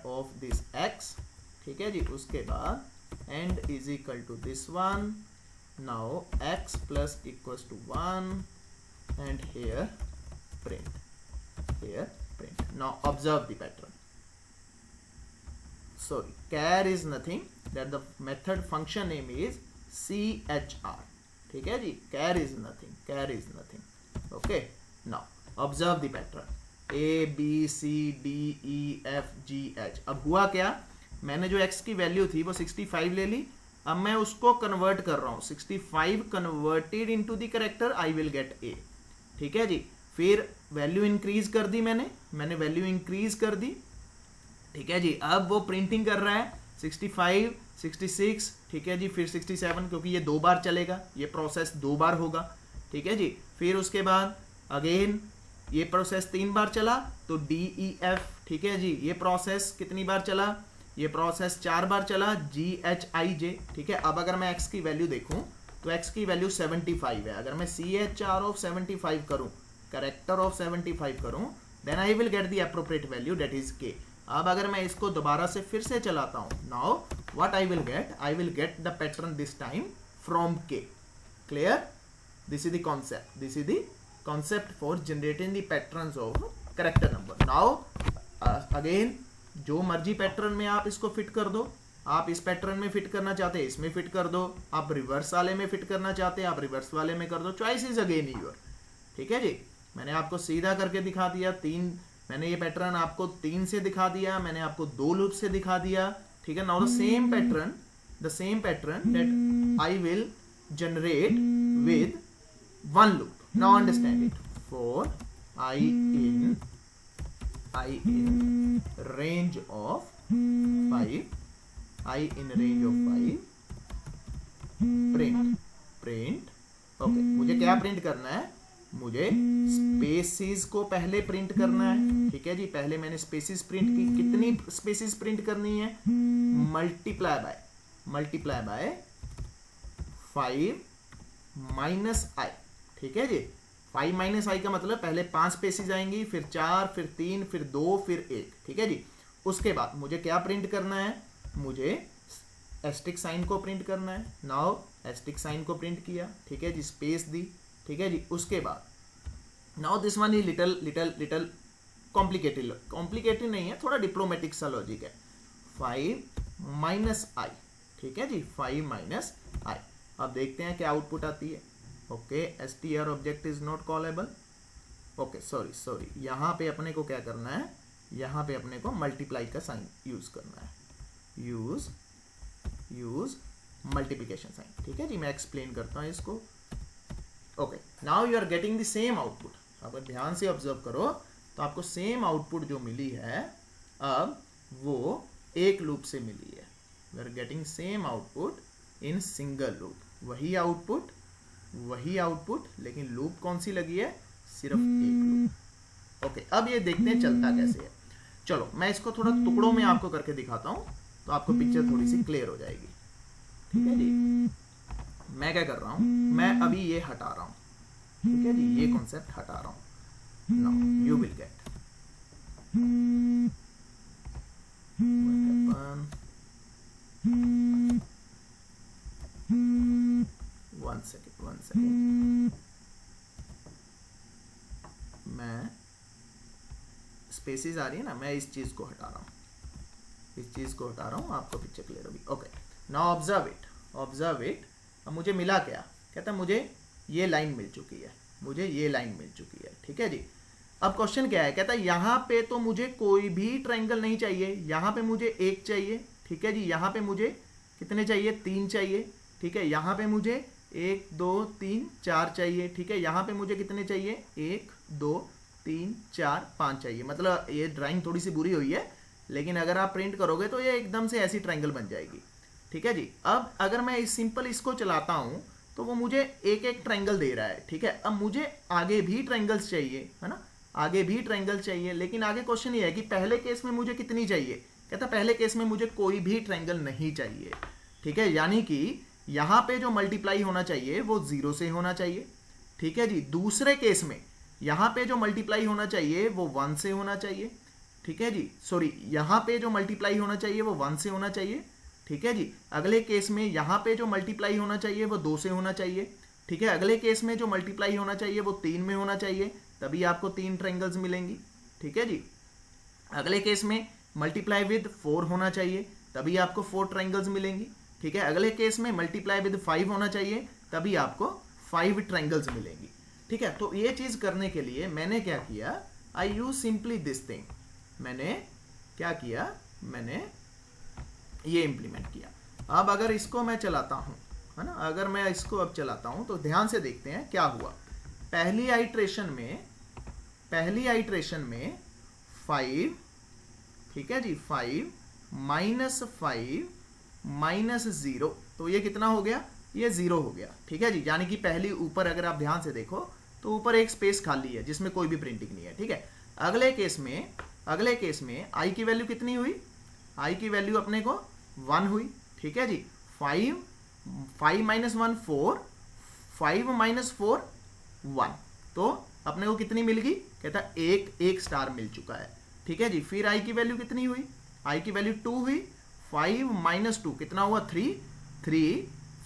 of this x। ठीक है जी, उसके बाद end is equal to this one. Now x plus equals to 1 end here print। Now observe the pattern. sorry, char is nothing, that the method function name is chr. ठीक है जी, char is nothing. Okay, now observe the pattern a b c d e f g h. अब हुआ क्या, मैंने जो x की value थी वो 65 ले ली, अब मैं उसको कन्वर्ट कर रहा हूँ, 65 converted into the character, I will gate a. ठीक है जी, फिर वैल्यू इंक्रीज कर दी, मैंने वैल्यू इंक्रीज कर दी. ठीक है जी, अब वो प्रिंटिंग कर रहा है 65, 66. ठीक है जी, फिर 67, क्योंकि ये 2 बार चलेगा, ये प्रोसेस 2 बार होगा. ठीक है जी, फिर उसके बाद अगेन ये प्रोसेस 3 बार चला, तो DEF. ठीक है जी, ये प्रोसेस कितनी बार चला, ये प्रोसेस 4 बार चला, GHIJ. ठीक है, अब अगर मैं x की वैल्यू देखूं तो x की वैल्यू 75 है. अगर मैं CHR ऑफ 75 करूं, करेक्टर ऑफ 75 करूं, then I will get the appropriate value, that is k. अब अगर मैं इसको दोबारा से फिर से चलाता हूं, now what I will get the pattern this time from k. Clear? This is the concept for generating the patterns of character number. Now again, जो मर्जी पैटर्न में आप इसको फिट कर दो. आप इस पैटर्न में फिट करना चाहते हैं, इसमें फिट कर दो. आप रिवर्स वाले में फिट करना चाहते हैं, आप रिवर्स वाले में कर दो. Choice is again your. ठीक है जी, मैंने आपको सीधा करके दिखा दिया. मैंने ये पैटर्न आपको 3 से दिखा दिया, मैंने आपको 2 लूप से दिखा दिया. ठीक है, now the same pattern that I will generate with 1 loop. Now understand it. For I in range of 5, print. Okay, मुझे क्या प्रिंट करना है, मुझे स्पेसिस को पहले प्रिंट करना है. ठीक है जी, पहले मैंने स्पेसिस प्रिंट की. कितनी स्पेसिस प्रिंट करनी है, मल्टीप्लाई बाय 5 माइनस आई. ठीक है जी, 5 माइनस आई का मतलब पहले 5 स्पेसिस आएंगी, फिर 4, फिर 3, फिर 2, फिर 1. ठीक है जी, उसके बाद मुझे क्या प्रिंट करना है, मुझे एस्टिक साइन को प्रिंट करना है. नाउ एस्टिक साइन को प्रिंट किया. ठीक है जी, स्पेस दी. ठीक है जी, उसके बाद now this one is little complicated नहीं है, थोड़ा डिप्लोमेटिक सा लॉजिक है. 5 माइनस आई. ठीक है जी, 5 माइनस आई. अब देखते हैं क्या आउटपुट आती है. Okay, str object is not callable. Okay, sorry, यहाँ पे अपने को क्या करना है, यहाँ पे अपने को मल्टीप्लाई का साइन यूज करना है. Use multiplication sign. ठीक है जी, मैं एक्सप्लेन करता हूँ इसको. Okay, now you are getting the same output. अगर ध्यान से ऑब्जर्व करो तो आपको सेम आउटपुट जो मिली है, अब वो एक लूप से मिली है. We are getting same output in single loop. वही आउटपुट, लेकिन लूप कौन सी लगी है, सिर्फ एक लूप. ओके, अब ये देखते हैं चलता कैसे है. चलो मैं इसको थोड़ा टुकड़ों में आपको करके दिखाता हूं, तो आपको पिक्चर थोड़ी सी क्लियर हो जाएगी. ठीक है जी, मैं क्या कर रहा हूं, मैं अभी ये हटा रहा हूं. ठीक है जी, ये कॉन्सेप्ट हटा रहा हूं. Now you will get one second. मैं स्पेसिस आ रही है ना, मैं इस चीज को हटा रहा हूं, आपको पिक्चर क्लियर होगी. Okay, now observe it. अब मुझे मिला क्या, कहता मुझे ये लाइन मिल चुकी है. ठीक है जी, अब क्वेश्चन क्या है, कहता है यहाँ पे तो मुझे कोई भी ट्रायंगल नहीं चाहिए, यहाँ पे मुझे 1 चाहिए. ठीक है जी, यहाँ पे मुझे कितने चाहिए, 3 चाहिए. ठीक है, यहाँ पे मुझे 1 2 3 4 चाहिए. ठीक है, यहाँ पे मुझे कितने चाहिए, 1 2 3 4 5 चाहिए. मतलब ये ड्राइंग थोड़ी सी बुरी हुई है, लेकिन अगर आप प्रिंट करोगे तो ये एकदम से ऐसी ट्रायंगल बन जाएगी. ठीक है जी, अब अगर मैं सिंपल इसको चलाता हूँ तो वो मुझे एक ट्रायंगल दे रहा है. ठीक है, अब मुझे आगे भी ट्रायंगल्स चाहिए, है ना, आगे भी ट्रायंगल चाहिए. लेकिन आगे क्वेश्चन ये है कि पहले केस में मुझे कितनी चाहिए, कहता पहले केस में मुझे कोई भी ट्रायंगल नहीं चाहिए. ठीक है, यानी कि यहाँ पे जो मल्टीप्लाई होना चाहिए वो 0 से होना चाहिए. ठीक है जी, दूसरे केस में यहाँ पे जो मल्टीप्लाई होना चाहिए वो 1 से होना चाहिए. ठीक है जी, सॉरी, यहाँ पे जो मल्टीप्लाई होना चाहिए वो 1 से होना चाहिए. ठीक है जी, अगले केस में यहाँ पे जो मल्टीप्लाई होना चाहिए वो 2 से होना चाहिए. ठीक है, अगले केस में जो मल्टीप्लाई होना चाहिए वो 3 में होना चाहिए, तभी आपको 3 ट्रायंगल्स मिलेंगी. ठीक है जी, अगले केस में मल्टीप्लाई विद 4 होना चाहिए, तभी आपको 4 ट्रायंगल्स मिलेंगी। ठीक है, अगले केस में मल्टीप्लाई विद 5 होना चाहिए, तभी आपको 5 ट्रायंगल्स मिलेंगी। ठीक है, तो ये चीज करने के लिए मैंने क्या किया, आई यूज सिंपली दिस थिंग। मैंने क्या किया, मैंने ये इंप्लीमेंट किया। अब अगर इसको मैं चलाता हूं, है ना, अगर मैं इसको अब चलाता हूं तो ध्यान से देखते हैं क्या हुआ। पहली आइट्रेशन में 5, ठीक है जी, 5 माइनस 0, तो ये कितना हो गया, ये 0 हो गया। ठीक है जी, यानी कि पहली ऊपर अगर आप ध्यान से देखो तो ऊपर एक स्पेस खाली है जिसमें कोई भी प्रिंटिंग नहीं है। ठीक है, अगले केस में आई की वैल्यू कितनी हुई, आई की वैल्यू अपने को 1 हुई। ठीक है जी, 5 माइनस 1 4, 5 माइनस 4 1, तो अपने को कितनी मिल गई, कहता एक स्टार मिल चुका है। ठीक है जी, फिर आई की वैल्यू कितनी हुई, आई की वैल्यू 2 हुई, 5 माइनस 2 कितना हुआ 3,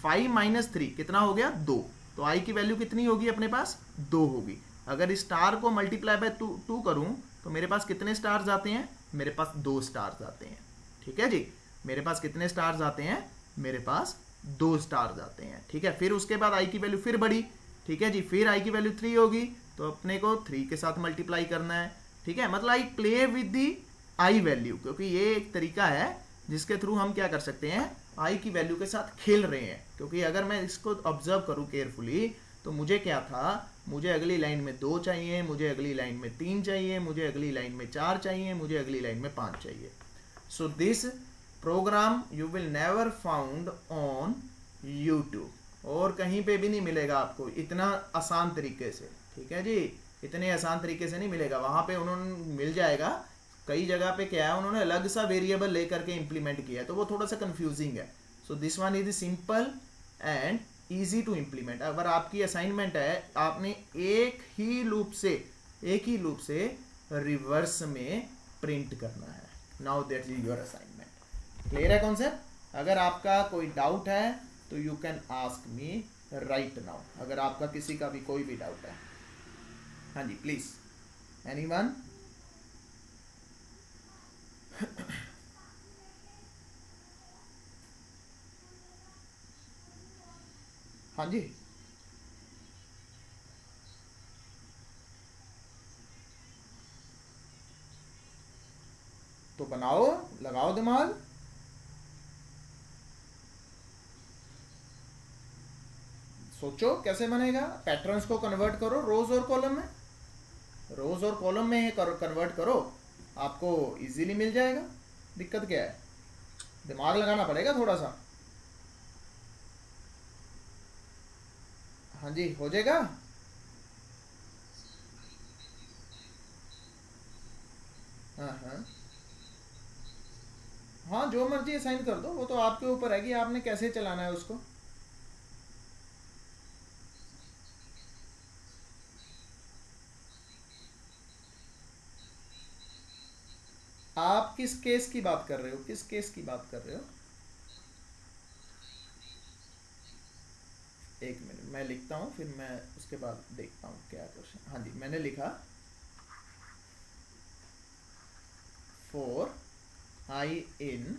5 माइनस 3 कितना हो गया 2, तो आई की वैल्यू कितनी होगी अपने पास 2 होगी। अगर इस स्टार को मल्टीप्लाई बाय 2 करूं तो मेरे पास कितने स्टार्स आते हैं, मेरे पास 2 स्टार्स आते हैं। ठीक है जी, मेरे पास कितने स्टार्स आते हैं, मेरे पास 2 स्टार्स आते हैं। ठीक है, फिर उसके बाद आई की वैल्यू फिर बढ़ी। ठीक है जी, फिर आई की वैल्यू 3 होगी, तो अपने को 3 के साथ मल्टीप्लाई करना है। ठीक है, मतलब I play with the I value, क्योंकि ये एक तरीका है जिसके थ्रू हम क्या कर सकते हैं, आई की वैल्यू के साथ खेल रहे हैं। क्योंकि अगर मैं इसको ऑब्जर्व करूं केयरफुली तो मुझे क्या था, मुझे अगली लाइन में 2 चाहिए, मुझे अगली लाइन में 3 चाहिए, मुझे अगली लाइन में 4 चाहिए, मुझे अगली लाइन में 5 चाहिए। So this program you will never found on YouTube, और कहीं पे भी नहीं मिलेगा आपको इतना आसान तरीके से। ठीक है जी, इतने आसान तरीके से नहीं मिलेगा, वहां पे उन्होंने मिल जाएगा। कई जगह पे क्या है, उन्होंने अलग सा वेरिएबल लेकर के इंप्लीमेंट किया है, तो वो थोड़ा सा कंफ्यूजिंग है। So this one is simple and easy to implement. अगर आपकी असाइनमेंट है, आपने एक ही लूप से रिवर्स में प्रिंट करना है। Now that is your assignment. Clear है कॉन्सेप्ट? अगर आपका कोई डाउट है तो you can ask me right now, अगर आपका किसी का भी कोई भी डाउट है। हाँ जी, प्लीज, एनीवन? हाँ जी, तो बनाओ, लगाओ दिमाग। सोचो कैसे बनेगा, पैटर्न्स को कन्वर्ट करो रोज और कॉलम में, रोज और कॉलम में कन्वर्ट करो, आपको इजीली मिल जाएगा। दिक्कत क्या है, दिमाग लगाना पड़ेगा थोड़ा सा। हाँ जी, हो जाएगा। हाँ हाँ हाँ, जो मर्जी असाइन कर दो, वो तो आपके ऊपर है कि आपने कैसे चलाना है उसको। आप किस केस की बात कर रहे हो, किस केस की बात कर रहे हो? एक मिनट मैं लिखता हूँ, फिर मैं उसके बाद देखता हूँ क्या क्वेश्चन। हाँ जी, मैंने लिखा four I in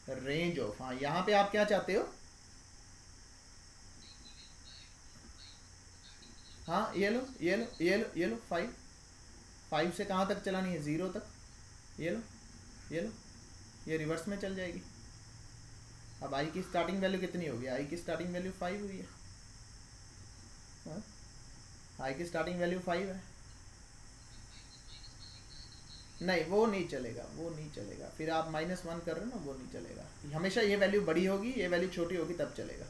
range of, हाँ यहाँ पे आप क्या चाहते हो? हाँ ये लो, ये लो, ये लो, ये लो, 5 से कहाँ तक चलानी है, 0 तक। ये लो, ये लो, ये रिवर्स में चल जाएगी। अब आई की स्टार्टिंग वैल्यू कितनी होगी, आई की स्टार्टिंग वैल्यू 5 हुई है। हाँ? आई की स्टार्टिंग वैल्यू 5 है। नहीं, वो नहीं चलेगा, वो नहीं चलेगा। फिर आप -1 कर रहे हो ना, वो नहीं चलेगा। हमेशा ये वैल्यू बड़ी होगी, ये वैल्यू छोटी होगी, तब चलेगा।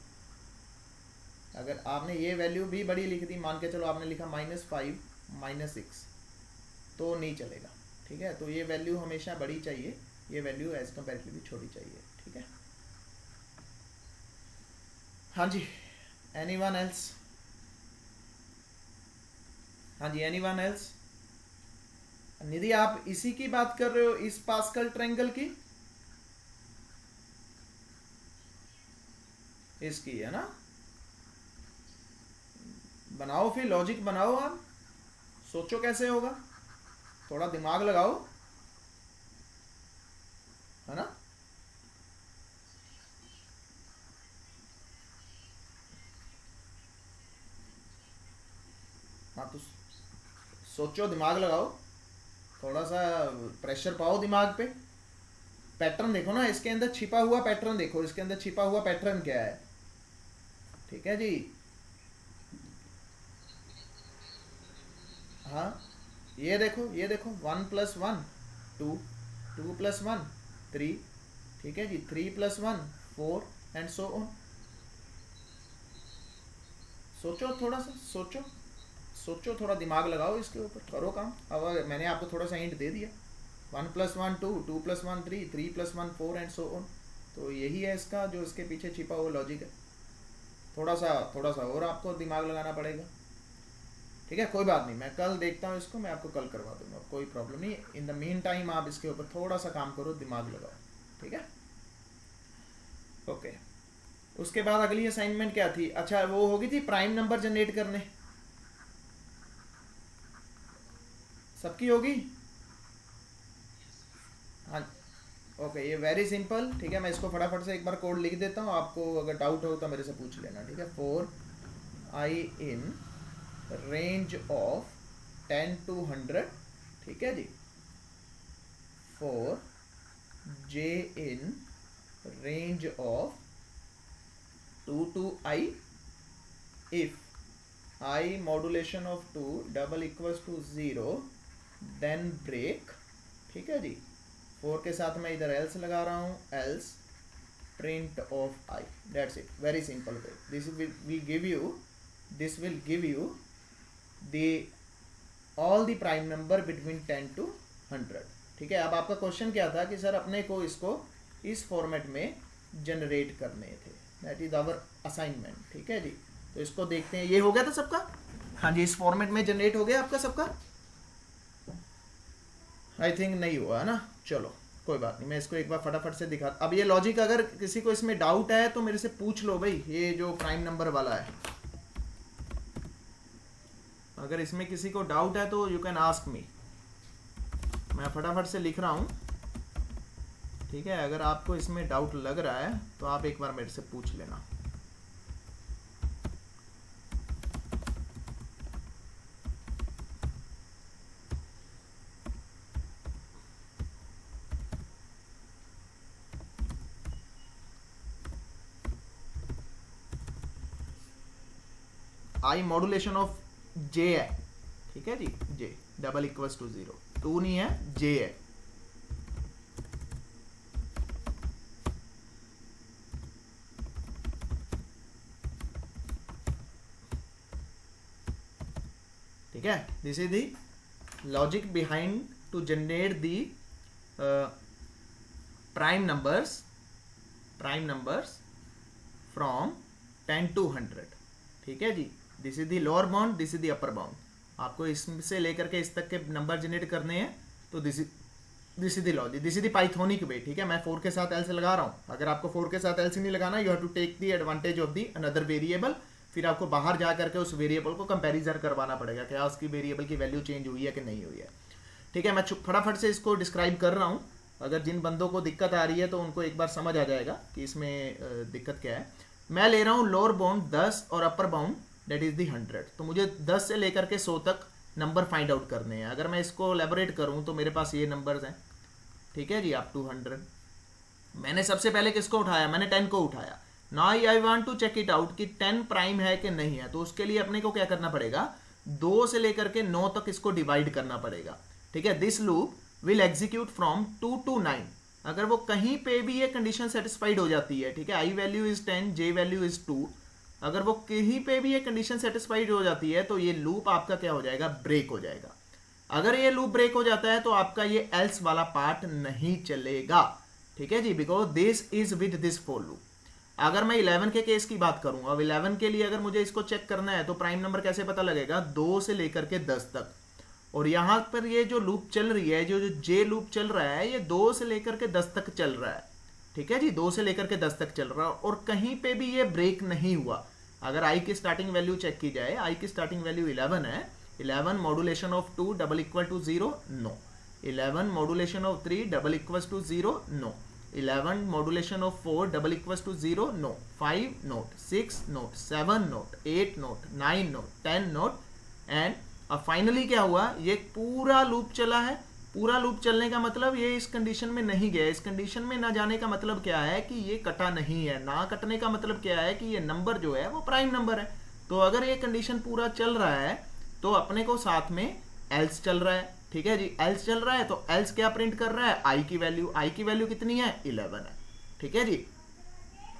अगर आपने ये वैल्यू भी बड़ी लिख दी, मान के चलो आपने लिखा -5 -6, तो नहीं चलेगा। ठीक है, तो ये वैल्यू हमेशा बड़ी चाहिए, ये वैल्यू एज कंपेरेटिवली छोटी चाहिए। ठीक है, हाँ जी, एनीवन एल्स? हाँ जी, एनीवन एल्स? निधि, आप इसी की बात कर रहे हो, इस पास्कल ट्रायंगल की? इसकी है ना? बनाओ, फिर लॉजिक बनाओ, आप सोचो कैसे होगा, थोड़ा दिमाग लगाओ। है ना। हाँ तो सोचो, दिमाग लगाओ, थोड़ा सा प्रेशर पाओ दिमाग पे। पैटर्न देखो ना, इसके अंदर छिपा हुआ पैटर्न देखो, इसके अंदर छिपा हुआ पैटर्न क्या है। ठीक है जी। हाँ ये देखो, ये देखो, 1+1 2, 2+1 3, ठीक है जी, 3+1 4 एंड सो ऑन। सोचो, थोड़ा सा सोचो, सोचो, थोड़ा दिमाग लगाओ, इसके ऊपर करो काम। अब मैंने आपको थोड़ा सा हिंट दे दिया, 1+1 2, 2+1 3, 3+1 4 एंड सो ऑन। तो यही है इसका, जो इसके पीछे छिपा हुआ लॉजिक है। थोड़ा सा और आपको दिमाग लगाना पड़ेगा। ठीक है, कोई बात नहीं, मैं कल देखता हूँ इसको, मैं आपको कल करवा दूंगा, कोई प्रॉब्लम नहीं। इन द मीन टाइम आप इसके ऊपर थोड़ा सा काम करो, दिमाग लगाओ। ठीक है, ओके। उसके बाद अगली असाइनमेंट क्या थी? अच्छा, वो होगी थी प्राइम नंबर जनरेट करने, सबकी होगी। हाँ ओके, ये वेरी सिंपल। ठीक है, मैं इसको फटाफट से एक बार कोड लिख देता हूँ, आपको अगर डाउट हो तो मेरे से पूछ लेना। ठीक है, 4i in range of 10 to 100, ठीक है जी, 4j in range of 2 to i if i modulation of 2 double equals to 0 then break. ठीक है जी, 4 के साथ मैं इधर एल्स लगा रहा हूँ, else print of i, that's it, very simple way. This will give you the all the prime number between 10 to 100। ठीक है, अब आपका क्वेश्चन क्या था कि सर अपने को इसको इस फॉर्मेट में जनरेट करने थे, दैट इज आवर असाइनमेंट। ठीक है जी, तो इसको देखते हैं। ये हो गया था सबका? हाँ जी, इस फॉर्मेट में जनरेट हो गया आपका सबका? आई थिंक नहीं हुआ है ना, चलो कोई बात नहीं, मैं इसको एक बार फटाफट से दिखा। अब ये लॉजिक अगर किसी को इसमें डाउट है तो मेरे से पूछ लो भाई, ये जो प्राइम नंबर वाला है, अगर इसमें किसी को डाउट है तो यू कैन आस्क मी, मैं फटाफट से लिख रहा हूँ। ठीक है, अगर आपको इसमें डाउट लग रहा है तो आप एक बार मेरे से पूछ लेना। आई मॉड्यूलेशन ऑफ जे है, ठीक है जी, जे डबल इक्वल्स टू 0, 2 नहीं है, जे है। ठीक है, this is the logic behind to generate the prime numbers from 10 to 100। ठीक है जी, this is the lower bound, this is the upper bound. आपको इससे लेकर के इस तक के नंबर जनरेट करने हैं, तो this is the logic, this is the pythonic way. ठीक है, मैं 4 के साथ एल्स लगा रहा हूँ, अगर आपको 4 के साथ एल्स नहीं लगाना, you have to take the advantage of the another variable. फिर आपको बाहर जा करके उस वेरिएबल को कंपैरिजन करवाना पड़ेगा, क्या उसकी वेरिएबल की वैल्यू चेंज हुई है कि नहीं हुई है। ठीक है, मैं फटाफट से इसको डिस्क्राइब कर रहा हूँ, अगर जिन बंदों को दिक्कत आ रही है तो उनको एक बार समझ आ जाएगा कि इसमें दिक्कत क्या है। मैं ले रहा हूँ लोअर बाउंड 10 और upper bound that is the 100। तो मुझे 10 से लेकर के 100 तक नंबर फाइंड आउट करने हैं। अगर मैं इसको एलैबोरेट करूँ तो मेरे पास ये नंबर्स हैं। ठीक है जी, अप टू 100। मैंने सबसे पहले किसको उठाया? मैंने 10 को उठाया। Now I want to check it out कि 10 प्राइम है कि नहीं है। तो उसके लिए अपने को क्या करना पड़ेगा? 2 से लेकर के 9 तक इसको डिवाइड करना पड़ेगा। ठीक है, this loop will execute from 2 to 9। अगर वो कहीं पे भी ये कंडीशन सेटिस्फाइड हो जाती है, ठीक है, I value is 10, J value is 2, अगर वो कहीं पे भी ये कंडीशन सेटिस्फाइड हो जाती है तो ये लूप आपका क्या हो जाएगा? ब्रेक हो जाएगा। अगर ये लूप ब्रेक हो जाता है तो आपका ये एल्स वाला पार्ट नहीं चलेगा। ठीक है जी, because this is with this for loop. अगर मैं 11 के केस की बात करूं, अब 11 के लिए अगर मुझे इसको चेक करना है तो प्राइम नंबर कैसे पता लगेगा? 2 से लेकर के 10 तक। और यहां पर ये जो लूप चल रही है, जो जे लूप चल रहा है, ये 2 से लेकर के 10 तक चल रहा है। ठीक है जी, 2 से लेकर के 10 तक चल रहा है और कहीं पे भी ये ब्रेक नहीं हुआ। अगर आई की स्टार्टिंग वैल्यू चेक की जाए, आई की स्टार्टिंग वैल्यू 11 है। 11 modulation of 2 double equal to 0, no. 11 modulation of 3 double equal to 0, no. 11 modulation of 4 double equals to 0, no. 5 not, 6 not, 7 not, 8 not, 9 not, 10 not. And अब finally क्या हुआ, ये पूरा loop चला है. पूरा लूप चलने का मतलब ये इस कंडीशन में नहीं गया. इस कंडीशन में ना जाने का मतलब क्या है कि ये कटा नहीं है. ना कटने का मतलब क्या है कि ये नंबर जो है वो प्राइम नंबर है. तो अगर ये कंडीशन पूरा चल रहा है तो अपने को साथ में एल्स चल रहा है. ठीक है जी, एल्स चल रहा है तो एल्स क्या प्रिंट कर रहा है, आई की वैल्यू. आई की वैल्यू कितनी है, 11 है. ठीक है जी.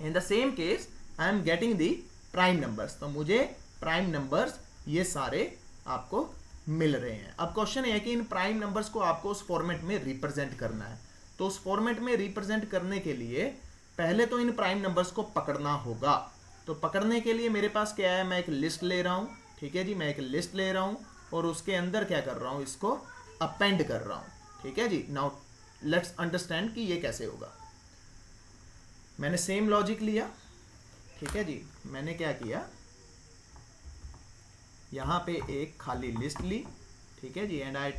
In the same case I am getting the prime numbers. तो मुझे प्राइम नंबर्स ये सारे आपको मिल रहे हैं. अब क्वेश्चन है कि इन प्राइम नंबर्स को आपको उस फॉर्मेट में रिप्रेजेंट करना है. तो उस फॉर्मेट में रिप्रेजेंट करने के लिए पहले तो इन प्राइम नंबर्स को पकड़ना होगा. तो पकड़ने के लिए मेरे पास क्या है, मैं एक लिस्ट ले रहा हूं. ठीक है जी, मैं एक लिस्ट ले रहा हूं और उसके अंदर क्या कर रहा हूं, इसको अपेंड कर रहा हूं. ठीक है जी. नाउ लेट्स अंडरस्टैंड कि ये कैसे होगा. मैंने सेम लॉजिक लिया. ठीक है जी, मैंने क्या किया, यहां पे एक खाली लिस्ट ली. ठीक है जी. And I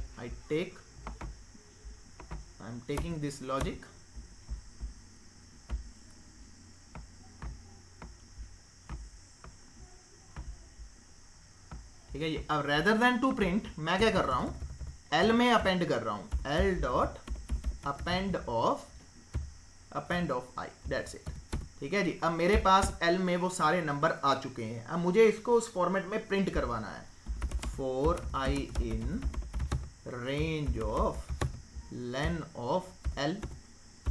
am taking this logic. ठीक है जी. अब रेदर देन टू प्रिंट मैं क्या कर रहा हूं, एल में अपेंड कर रहा हूं. L dot append of I, that's it. ठीक है जी. अब मेरे पास एल में वो सारे नंबर आ चुके हैं. अब मुझे इसको उस फॉर्मेट में प्रिंट करवाना है. For I in range of len of L.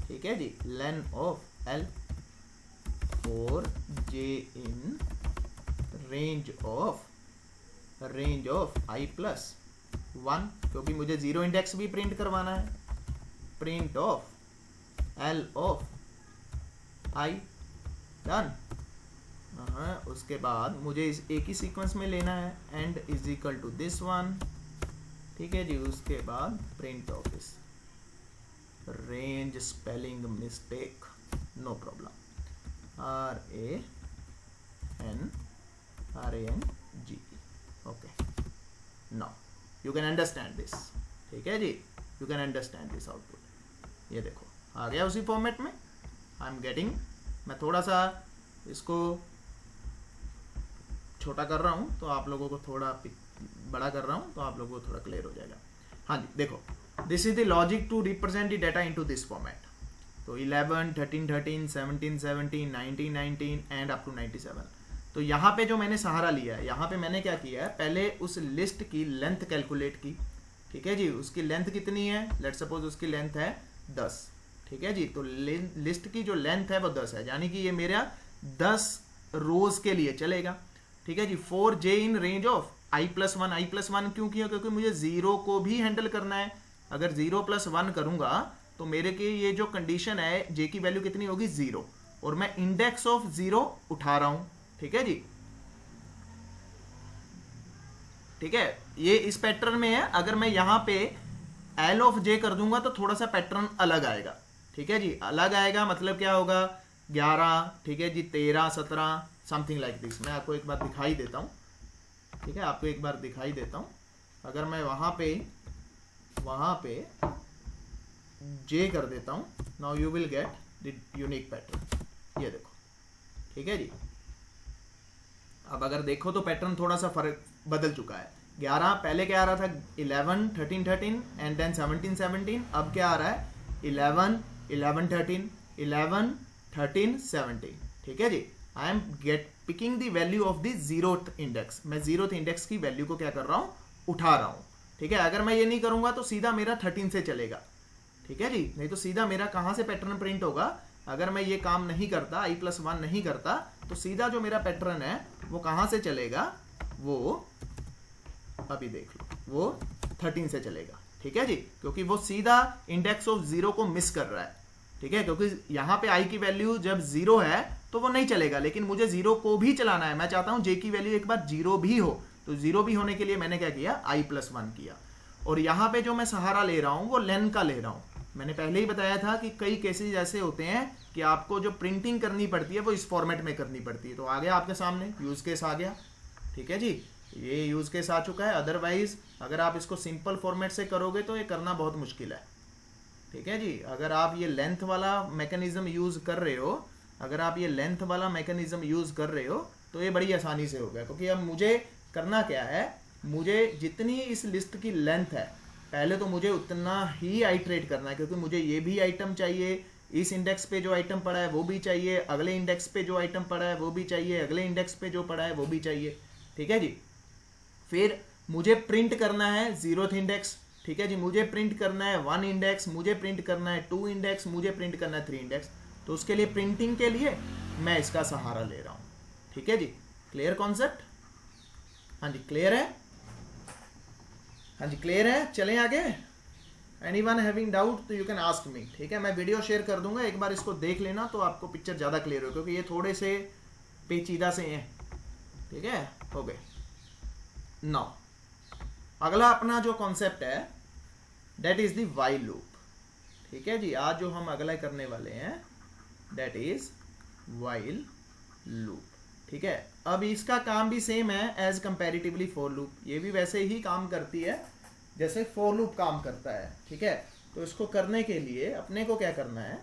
ठीक है जी, len of L. For J in range of I plus 1, क्योंकि मुझे जीरो इंडेक्स भी प्रिंट करवाना है. Print of L of I, done. उसके बाद मुझे इस एक ही सीक्वेंस में लेना है. End is equal to this one. ठीक है जी. उसके बाद print of this range, spelling mistake, no problem. RANG. Okay, now you can understand this. ठीक है जी, you can understand this output. ये देखो आ गया उसी फॉर्मेट में. आई एम गेटिंग, मैं थोड़ा सा इसको छोटा कर रहा हूँ तो आप लोगों को थोड़ा बड़ा कर रहा हूँ तो आप लोगों को थोड़ा क्लियर हो जाएगा. हाँ जी, देखो this is the logic to represent the data into this format. तो 11, 13, 13, 17, 17, 19, 19 एंड अप टू 97. तो यहाँ पे जो मैंने सहारा लिया है, यहाँ पे मैंने क्या किया है, पहले उस लिस्ट की लेंथ कैलकुलेट की. ठीक है जी. उसकी लेंथ कितनी है, लेट सपोज उसकी लेंथ है 10. ठीक है जी. तो लिस्ट की जो लेंथ है वो 10 है, यानी कि ये मेरा 10 रोज के लिए चलेगा. ठीक है जी. For J in range of I plus 1. I plus 1 क्यों किया, क्योंकि मुझे 0 को भी हैंडल करना है. अगर 0 + 1 करूंगा तो मेरे के ये जो कंडीशन है, जे की वैल्यू कितनी होगी, 0. और मैं इंडेक्स ऑफ 0 उठा रहा हूं. ठीक है जी. ठीक है, ये इस पैटर्न में है. अगर मैं यहां पे एल ऑफ जे कर दूंगा तो थोड़ा सा पैटर्न अलग आएगा. ठीक है जी. अलग आएगा मतलब क्या होगा, 11, ठीक है जी, 13, 17, समथिंग लाइक दिस. मैं आपको एक बार दिखाई देता हूं. ठीक है, आपको एक बार दिखाई देता हूं. अगर मैं वहां पे जे कर देता हूं, now you will get the unique pattern. ये देखो. ठीक है जी. अब अगर देखो तो पैटर्न थोड़ा सा फर्क बदल चुका है. 11 पहले क्या आ रहा था, 11, 13, 13 एंड देन 17, 17. अब क्या आ रहा है, 11, 11, 13, 11, 13, 17. ठीक है जी. I am picking the value of the 0th index. मैं 0th इंडेक्स की वैल्यू को क्या कर रहा हूं, उठा रहा हूं. ठीक है. अगर मैं ये नहीं करूंगा तो सीधा मेरा 13 से चलेगा. ठीक है जी. नहीं तो सीधा मेरा कहां से पैटर्न प्रिंट होगा, अगर मैं ये काम नहीं करता, आई प्लस 1 नहीं करता, तो सीधा जो मेरा पैटर्न है वो कहां से चलेगा, वो अभी देख लो, वो 13 से चलेगा. ठीक है जी. क्योंकि वो सीधा इंडेक्स ऑफ 0 को मिस कर रहा है. ठीक है, क्योंकि यहां पे आई की वैल्यू जब 0 है तो वो नहीं चलेगा, लेकिन मुझे 0 को भी चलाना है. मैं चाहता हूं जे की वैल्यू एक बार 0 भी हो. तो 0 भी होने के लिए मैंने क्या किया, आई प्लस 1 किया. और यहां पे जो मैं सहारा ले रहा हूं वो लेन का ले रहा हूं. मैंने पहले ही बताया था कि कई केसेस ऐसे होते हैं कि आपको जो प्रिंटिंग करनी पड़ती है वो इस फॉर्मेट में करनी पड़ती है. तो आ गया आपके सामने यूज केस आ गया. ठीक है जी. ये यूज केस आ चुका है. अदरवाइज अगर आप इसको सिंपल फॉर्मेट से करोगे तो ये करना बहुत मुश्किल है. ठीक है जी। अगर आप ये लेंथ वाला मैकेनिज्म यूज कर रहे हो, अगर आप ये लेंथ वाला मैकेनिज्म यूज कर रहे हो तो ये बड़ी आसानी से होगा, क्योंकि अब मुझे करना क्या है, मुझे जितनी इस लिस्ट की लेंथ है पहले तो मुझे उतना ही आइटरेट करना है, क्योंकि मुझे ये भी आइटम चाहिए, इस इंडेक्स पे जो आइटम पड़ा है वो भी चाहिए, अगले इंडेक्स पे जो आइटम पड़ा है वो भी चाहिए, अगले इंडेक्स पे जो पड़ा है वो भी चाहिए। ठीक है जी। फिर मुझे प्रिंट करना है 0th इंडेक्स, ठीक है जी। मुझे प्रिंट करना है 1 इंडेक्स, मुझे प्रिंट करना है 2 इंडेक्स, मुझे प्रिंट करना है 3 इंडेक्स। तो उसके लिए प्रिंटिंग के लिए मैं इसका सहारा ले रहा हूं। ठीक है जी। Clear concept? हाँ जी क्लियर है, हाँ जी क्लियर है। चलें आगे। एनीवन हैविंग डाउट तो यू कैन आस्क मी। ठीक है, मैं वीडियो शेयर कर दूंगा, एक बार इसको देख लेना तो आपको पिक्चर ज़्यादा क्लियर हो, क्योंकि ये थोड़े से पेचीदा से हैं। ठीक है, हो गए। नाउ अगला अपना जो कॉन्सेप्ट है that is the while loop. ठीक है जी, आज जो हम अगला करने वाले हैं दैट इज व्हाइल लूप। ठीक है, अब इसका काम भी सेम है एज कंपैरेटिवली फॉर लूप। ये भी वैसे ही काम करती है जैसे फॉर लूप काम करता है। ठीक है, तो इसको करने के लिए अपने को क्या करना है,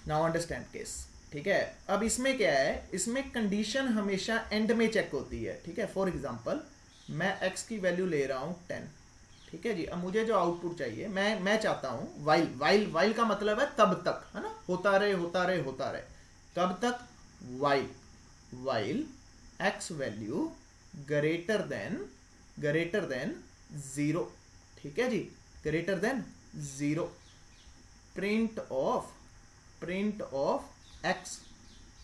नाउ अंडरस्टैंड केस। ठीक है, अब इसमें क्या है, इसमें कंडीशन हमेशा एंड में चेक होती है। ठीक है, फॉर एग्जांपल मैं x की वैल्यू ले रहा हूं 10। ठीक है जी, अब मुझे जो आउटपुट चाहिए, मैं चाहता हूं वाइल का मतलब है तब तक, है ना, होता रहे होता रहे होता रहे। कब तक? While x value greater than 0। ठीक है जी, greater than 0। Print of x।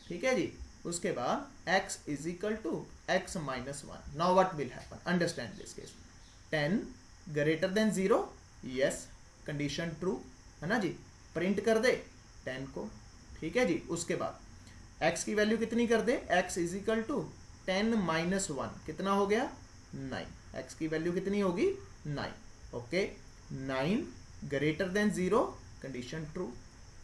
ठीक है जी, उसके बाद x is equal to x minus 1। Now what will happen, understand this case. 10 greater than 0, yes, condition true, है ना जी। प्रिंट कर दे 10 को। ठीक है जी, उसके बाद x की वैल्यू कितनी कर दे, x is equal to 10 minus 1, कितना हो गया 9। x की वैल्यू कितनी होगी 9। Okay, 9 greater than 0, condition true.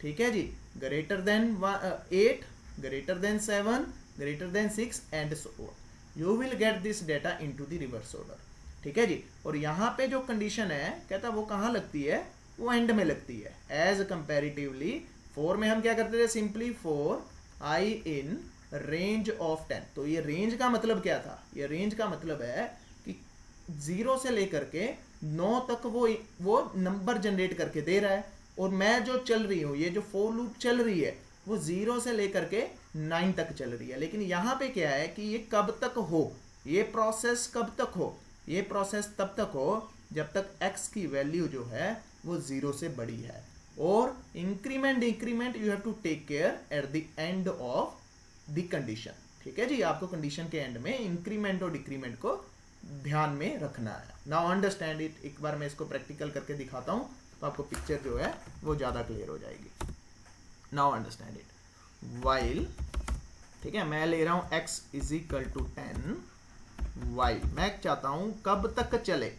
ठीक है जी, greater than 8, greater than 7, greater than 6 and so on. You will get this data into the reverse order. ठीक है जी, और यहाँ पे जो कंडीशन है कहता वो कहाँ लगती है, वो एंड में लगती है। एज कंपैरेटिवली फॉर में हम क्या करते थे, simply for I in range of 10। तो ये रेंज का मतलब क्या था, ये रेंज का मतलब है कि 0 से लेकर के 9 तक वो नंबर जनरेट करके दे रहा है, और मैं जो चल रही हूँ, ये जो फॉर लूप चल रही है वो 0 से लेकर के 9 तक चल रही है। लेकिन यहाँ पे क्या है कि ये कब तक हो, ये प्रोसेस कब तक हो, ये प्रोसेस तब तक हो जब तक x की वैल्यू जो है वो 0 से बड़ी है। और increment you have to take care at the end of the condition. ठीक है जी, आपको कंडीशन के एंड में इंक्रीमेंट और डिक्रीमेंट को ध्यान में रखना है। Now understand it. एक बार मैं इसको प्रैक्टिकल करके दिखाता हूँ तो आपको पिक्चर जो है वो ज़्यादा क्लियर हो जाएगी। Now understand it. वाइल, ठीक है, मैं ले रहा हूँ x is equal to 10। While मैं चाहता हूँ कब तक चले,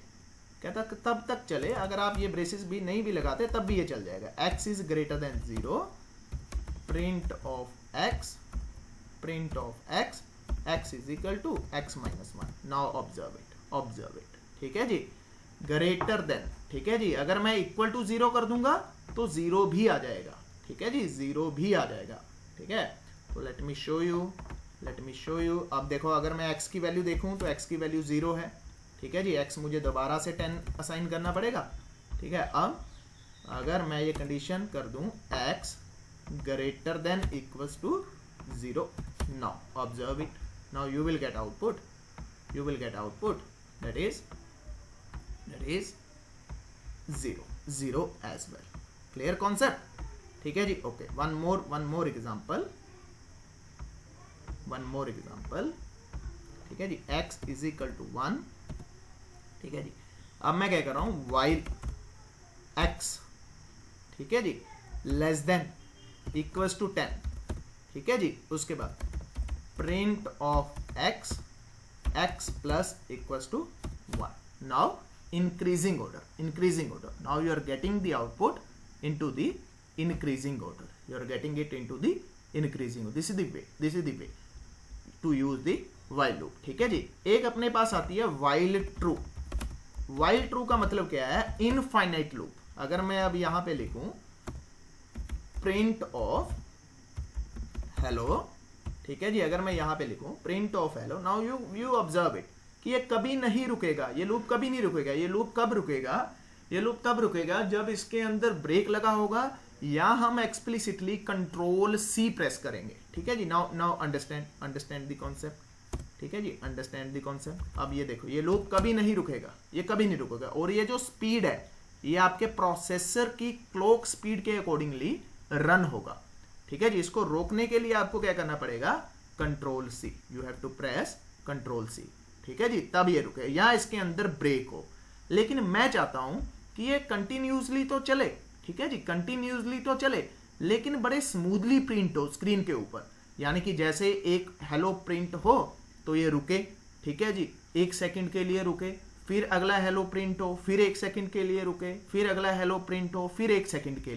कहता तब तक चले, अगर आप ये ब्रेसेस भी नहीं भी लगाते तब भी ये चल जाएगा। x is greater than 0, print of x is equal to x minus 1। Now observe it. ठीक है जी, ग्रेटर देन, ठीक है जी, अगर मैं इक्वल टू 0 कर दूंगा तो 0 भी आ जाएगा। ठीक है जी, 0 भी आ जाएगा। ठीक है, तो लेट मी शो यू। अब देखो, अगर मैं x की वैल्यू देखूं तो x की वैल्यू 0 है। ठीक है जी, x मुझे दोबारा से 10 असाइन करना पड़ेगा। ठीक है, अब अगर मैं ये कंडीशन कर दूं x greater than equals to 0, now observe it. Now you will get output that is 0 as well. Clear concept? ठीक है जी, ओके। One more example. ठीक है जी, x इज इक्वल टू 1। ठीक है जी, अब मैं क्या कर रहा हूं, वाइल x, ठीक है जी, लेस देन इक्वल्स टू 10। ठीक है जी, उसके बाद print of x plus equals to 1। Now increasing order. Now you are getting the output into the increasing order. This is the way to use the while loop. ठीक है जी, एक अपने पास आती है while true का मतलब क्या है, इनफाइनाइट लूप। अगर मैं अब यहां पे लिखूं प्रिंट ऑफ हेलो, ठीक है जी, अगर मैं यहां पे लिखूं print of hello, now you observe it कि ये कभी नहीं रुकेगा, ये लूप कभी नहीं रुकेगा। ये लूप कब रुकेगा? ये लूप तब रुकेगा जब इसके अंदर ब्रेक लगा होगा या हम एक्सप्लिसिटली कंट्रोल सी प्रेस करेंगे। ठीक है जी, नाउ अंडरस्टैंड द कॉन्सेप्ट। ठीक है जी, अंडरस्टैंड द कॉन्सेप्ट। अब ये देखो, ये लूप कभी नहीं रुकेगा, ये कभी नहीं रुकेगा। और ये जो स्पीड है ये आपके प्रोसेसर की क्लॉक स्पीड के अकॉर्डिंगली रन होगा। ठीक है जी, इसको रोकने के लिए आपको क्या करना पड़ेगा? Control C, you have to press control C. ठीक है जी, तब ये रुके या इसके अंदर ब्रेक हो। लेकिन मैं चाहता हूं कि ये कंटिन्यूसली तो चले, ठीक है जी, कंटिन्यूसली तो चले, लेकिन बड़े स्मूथली प्रिंट हो स्क्रीन के ऊपर। यानी कि जैसे एक हेलो प्रिंट हो तो ये रुके, ठीक है जी, 1 सेकंड के लिए रुके, फिर अगला हेलो प्रिंट हो, फिर 1 सेकंड के लिए रुके, फिर अगला हेलो प्रिंट हो, फिर 1 सेकंड के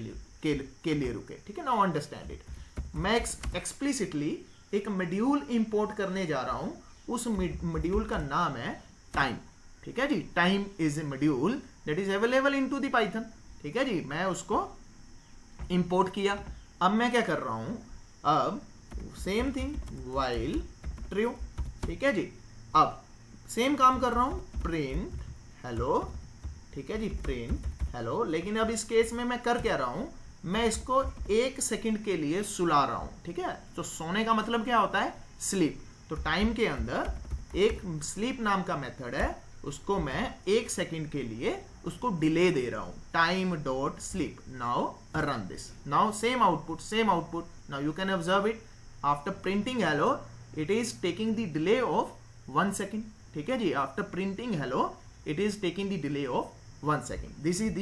लिए रुके। ठीक है, नाउ अंडरस्टैंड इट। मैं एक्सप्लिसिटली एक मॉड्यूल इंपोर्ट करने जा रहा हूं, उस मॉड्यूल का नाम है टाइम। ठीक है जी, time is a module that is available into the Python. ठीक है जी, मैं उसको इंपोर्ट किया। अब मैं क्या कर रहा हूं? अब सेम थिंग व्हाइल ट्रू। ठीक है जी, अब सेम काम कर रहा हूं, प्रिंट हेलो। ठीक है जी, प्रिंट हेलो। लेकिन अब इस केस में मैं कर क्या रहा हूं? मैं इसको 1 सेकंड के लिए सुला रहा हूं। ठीक है, तो सोने का मतलब क्या होता है? स्लीप। तो टाइम के अंदर एक स्लीप नाम का मेथड है, उसको मैं 1 सेकंड के लिए उसको डिले दे रहा हूं, time dot sleep. Now run this, now same output. Now you can observe it, after printing hello it is taking the delay of 1 second. ठीक है जी, after printing hello it is taking the delay of 1 second. This is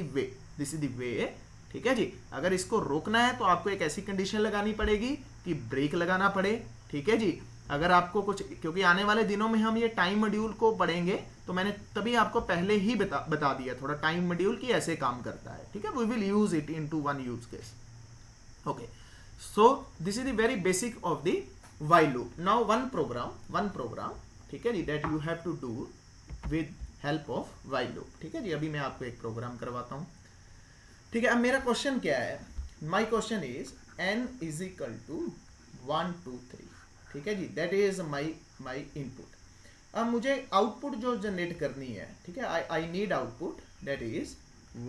the way. ठीक है जी, अगर इसको रोकना है तो आपको एक ऐसी कंडीशन लगानी पड़ेगी कि ब्रेक लगाना पड़े। ठीक है जी, अगर आपको कुछ, क्योंकि आने वाले दिनों में हम ये टाइम मॉड्यूल को पढ़ेंगे, तो मैंने तभी आपको पहले ही बता दिया थोड़ा टाइम मॉड्यूल की ऐसे काम करता है। ठीक है, we will use it into one use case. Okay, so this is the very basic of the while loop. Now one program, ठीक है जी, that you have to do with help of while loop. ठीक है जी, अभी मैं आपको एक programme करवाता हूं। ठीक है, अब मेरा क्वेश्चन क्या है? My question is n is equal to 1 2 3। ठीक है जी, दैट इज माई इनपुट। अब मुझे आउटपुट जो जनरेट करनी है, ठीक है, I need output that is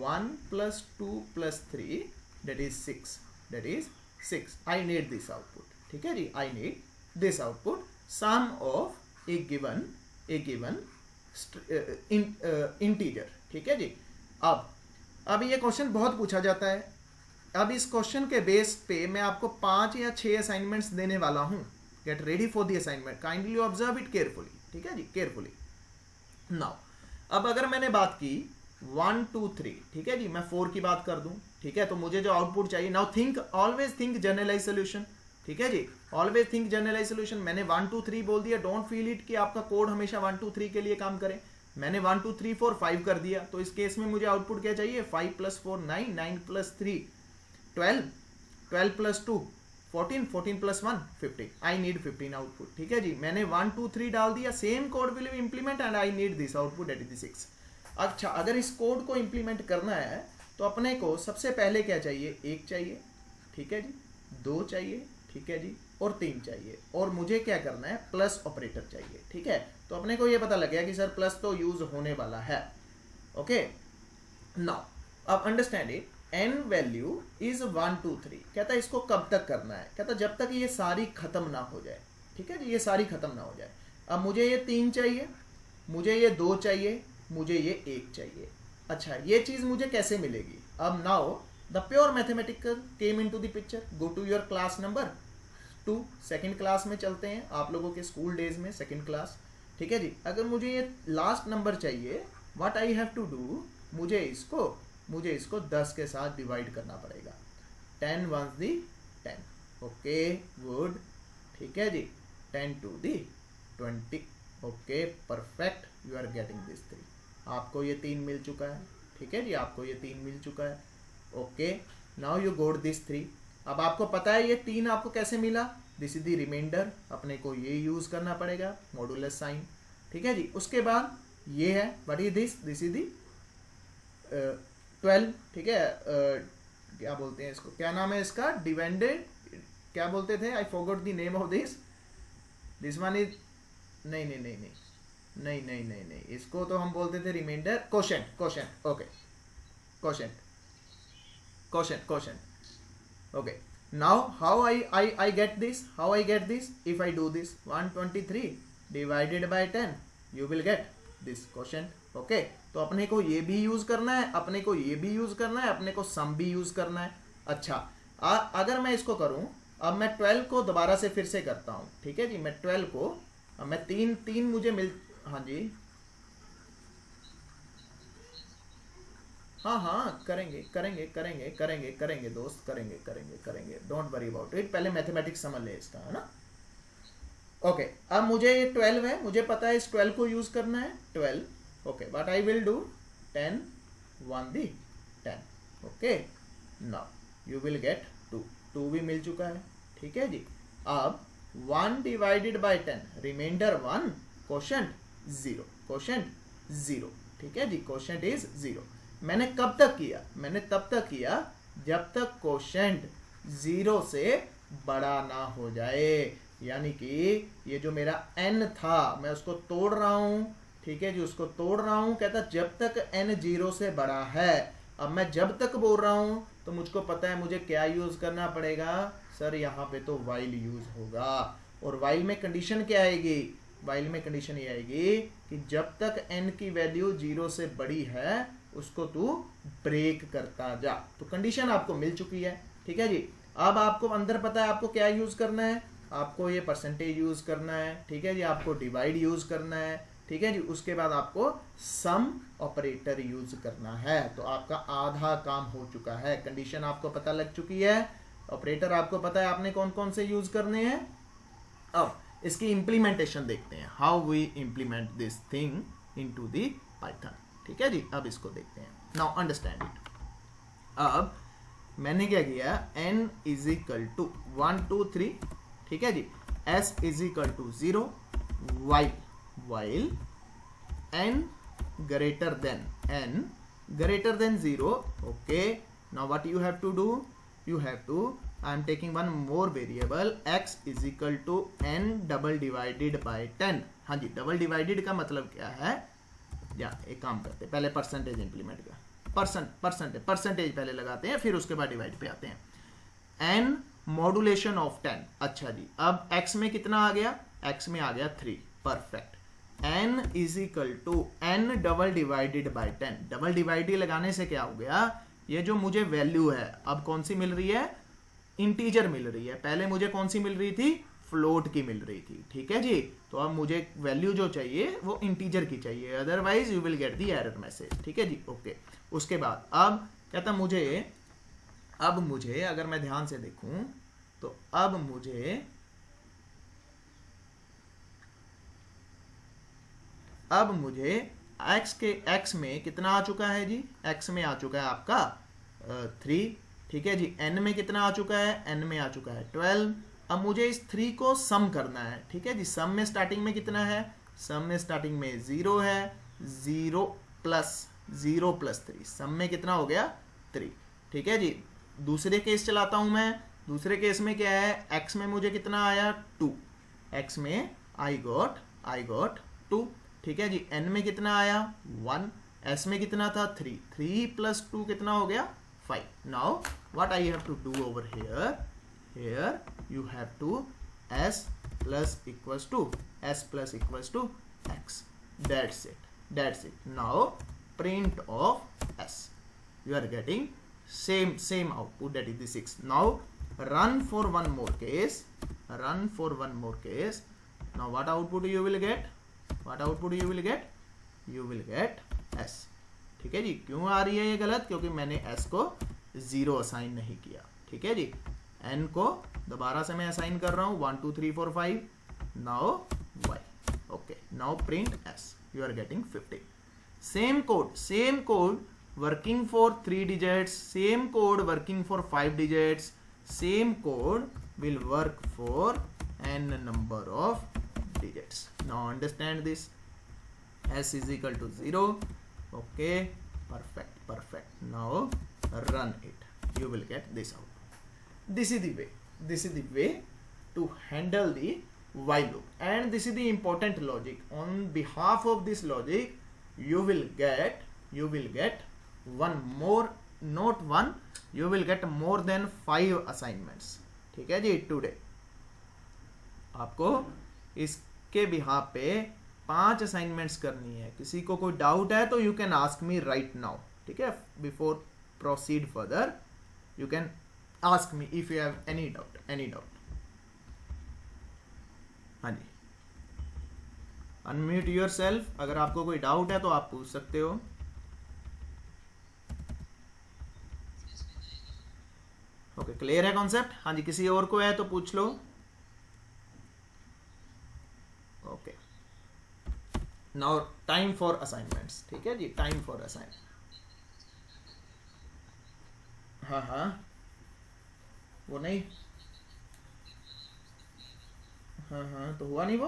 1 + 2 + 3 that is 6, that is 6। I need this output. ठीक है जी, I need this output, sum of a given integer. ठीक है जी, अब ये क्वेश्चन बहुत पूछा जाता है। अब इस क्वेश्चन के बेस पे मैं आपको 5 या 6 असाइनमेंट्स देने वाला हूं। Get ready for the assignment, kindly observe it carefully. ठीक है जी, केयरफुली। नाउ अब अगर मैंने बात की 1 2 3, ठीक है जी, मैं 4 की बात कर दूं, ठीक है, तो मुझे जो आउटपुट चाहिए, now think, always think generalize solution. ठीक है जी, ऑलवेज थिंक जनरलाइज सोल्यूशन। मैंने 1 2 3 बोल दिया, डोंट फील इट कि आपका कोड हमेशा 1 2 3 के लिए काम करे। मैंने 1 2 3 4 5 कर दिया, तो इस केस में मुझे आउटपुट क्या चाहिए? 5 + 4 9, 9 + 3 12, 12 + 2 14, 14 + 1 15। I need 15 output. ठीक है जी, मैंने 1 2 3 डाल दिया, same code will implement and I need this output that is 6। अच्छा, अगर इस कोड को इंप्लीमेंट करना है तो अपने को सबसे पहले क्या चाहिए? 1 चाहिए, ठीक है जी, 2 चाहिए, ठीक है जी, और 3 चाहिए, और मुझे क्या करना है? प्लस ऑपरेटर चाहिए। ठीक है, तो अपने को ये पता लग गया कि सर प्लस तो यूज होने वाला है। ओके, नाउ अब understand it, n value is 1 2 3। कहता है इसको कब तक करना है? कहता जब तक ये सारी खत्म ना हो जाए। ठीक है जी, ये सारी खत्म ना हो जाए। अब मुझे ये 3 चाहिए, मुझे ये 2 चाहिए, मुझे ये 1 चाहिए। अच्छा, ये चीज मुझे कैसे मिलेगी? अब now the pure mathematical came into the picture. Go to your class number 2, second class में चलते हैं, आप लोगों के स्कूल डेज में सेकंड क्लास। ठीक है जी, अगर मुझे ये लास्ट नंबर चाहिए, what I have to do, मुझे इसको 10 के साथ डिवाइड करना पड़ेगा। 10 1 दी 10। Okay, good. ठीक है जी, 10 2 दी 20। Okay, perfect, you are getting this 3। आपको ये 3 मिल चुका है। ठीक है जी, आपको ये 3 मिल चुका है। Okay, now you got this 3। अब आपको पता है ये 3 आपको कैसे मिला? दिस इज द रिमाइंडर, अपने को ये यूज करना पड़ेगा, मॉडुलस साइन। ठीक है जी, उसके बाद ये है, what is this? This is the 12, ठीक है, क्या बोलते हैं इसको, क्या नाम है इसका, डिवाइडेड, क्या बोलते थे, I forgot the name of this one is, नहीं नहीं नहीं नहीं नहीं नहीं नहीं नहीं, इसको तो हम बोलते थे remainder, quotient, quotient, okay, quotient, quotient, quotient, okay. Now how I get this, how I get this, if I do this 123 divided by 10, you will get this quotient, okay. तो अपने को ये भी यूज करना है, अपने को ये भी यूज करना है, अपने को सम भी यूज करना है. अच्छा, अगर मैं इसको करूं, अब मैं 12 को दोबारा से फिर से करता हूं, ठीक है जी, मैं 12 को, अब मैं तीन मुझे मिल, हाँ जी, हाँ हाँ, करेंगे करेंगे करेंगे करेंगे करेंगे दोस्त, करेंगे करेंगे करेंगे, डोंट वरी अबाउट इट. पहले मैथमेटिक्स समझ ले इसका, है ना. ओके, अब मुझे ये 12 है, मुझे पता है इस 12 को यूज करना है, 12, okay, but I will do 10 1 the 10, okay. Now you will get 2 भी मिल चुका है, ठीक है जी. अब 1 divided by 10, remainder 1, quotient 0, quotient 0, ठीक है जी, क्वोशेंट इज 0. मैंने कब तक किया, मैंने तब तक किया जब तक क्वोशेंट 0 से बड़ा ना हो जाए, यानी कि ये जो मेरा n था मैं उसको तोड़ रहा हूं, ठीक है जी, उसको तोड़ रहा हूं, कहता जब तक n 0 से बड़ा है. अब मैं जब तक बोल रहा हूं तो मुझको पता है मुझे क्या यूज करना पड़ेगा, सर यहाँ पे तो while यूज होगा. और while में कंडीशन क्या आएगी, while में कंडीशन ये आएगी कि जब तक n की वैल्यू 0 से बड़ी है उसको तू ब्रेक करता जा. तो कंडीशन आपको मिल चुकी है, ठीक है जी. अब आपको अंदर पता है आपको क्या यूज करना है, आपको ये परसेंटेज यूज करना है, ठीक है जी, आपको डिवाइड यूज करना है, ठीक है जी. उसके बाद आपको सम ऑपरेटर यूज करना है. तो आपका आधा काम हो चुका है. कंडीशन आपको पता लग चुकी है, ऑपरेटर आपको पता है आपने कौन कौन से यूज करने हैं. अब इसकी इंप्लीमेंटेशन देखते हैं, how we implement this thing into the Python, ठीक है जी. अब इसको देखते हैं. Now understand it. अब मैंने क्या किया, n इज इक्वल टू 1 2 3, ठीक है जी, s is equal to 0, while n greater than 0, okay. Now what you have to do, you have to, I am taking one more variable, x is equal to n double divided by 10. हाँ जी, double divided का मतलब क्या है, या एक काम करते हैं, पहले परसेंटेज इंप्लीमेंट का, परसेंटेज पहले लगाते हैं, फिर उसके बाद डिवाइड पे आते हैं. n modulation of 10. अच्छा जी, अब x में कितना आ गया, x में आ गया 3, perfect. n is equal to n double divided by 10. Double divided लगाने से क्या हो गया, ये जो मुझे वैल्यू है अब कौन सी मिल रही है, इंटीजर मिल रही है. पहले मुझे कौन सी मिल रही थी, फ्लोट की मिल रही थी, ठीक है जी. तो अब मुझे वैल्यू जो चाहिए वो इंटीजर की चाहिए, otherwise you will get the error message, ठीक है जी, ओके. उसके बाद अब कहता अब मुझे अगर मैं ध्यान से देखूं तो अब मुझे x में कितना आ चुका है जी, x में आ चुका है आपका 3, ठीक है जी. n में कितना आ चुका है, n में आ चुका है 12. अब मुझे इस 3 को सम करना है, ठीक है जी. सम में स्टार्टिंग में कितना है, सम में स्टार्टिंग में 0 है, 0 प्लस 3, सम में कितना हो गया 3, ठीक है जी. दूसरे केस चलाता हूं मैं, दूसरे केस में क्या है, x में मुझे कितना आया 2, x में आई गॉट 2, ठीक है जी. n में कितना आया 1, s में कितना था 3 प्लस 2 कितना हो गया 5. Now what I have to do over here you have to s plus equals to x. That's it. Now print of s, you are getting same output, that is the 6. Now run for one more case. Now what output you will get, you will get s, ठीक है जी. क्यों आ रही है ये गलत, क्योंकि मैंने s को 0 असाइन नहीं किया, ठीक है जी. n को दोबारा से मैं असाइन कर रहा हूं 1 2 3 4 5. Now y, okay. Now print s, you are getting 50. same code working for 3 digits, same code working for 5 digits, same code will work for n number of digits. Now understand this. S is equal to 0, okay, perfect. perfect. Now run it, you will get this output. This is the way to handle the while loop, and this is the important logic. On behalf of this logic, you will get one more, not one, you will get more than 5 assignments. ठीक है जी, today आपको इसके behalf पे 5 assignments करनी है. किसी को कोई डाउट है तो you can ask me right now. ठीक है, before proceed further you can ask me if you have any doubt. हाँ जी, अनम्यूट योर सेल्फ. अगर आपको कोई डाउट है तो आप पूछ सकते हो. ओके, क्लियर है कॉन्सेप्ट? हाँ जी, किसी और को है तो पूछ लो. Okay, now time for assignments. ठीक है जी, टाइम फॉर असाइनमेंट. हाँ, वो नहीं, हाँ, तो हुआ नहीं वो.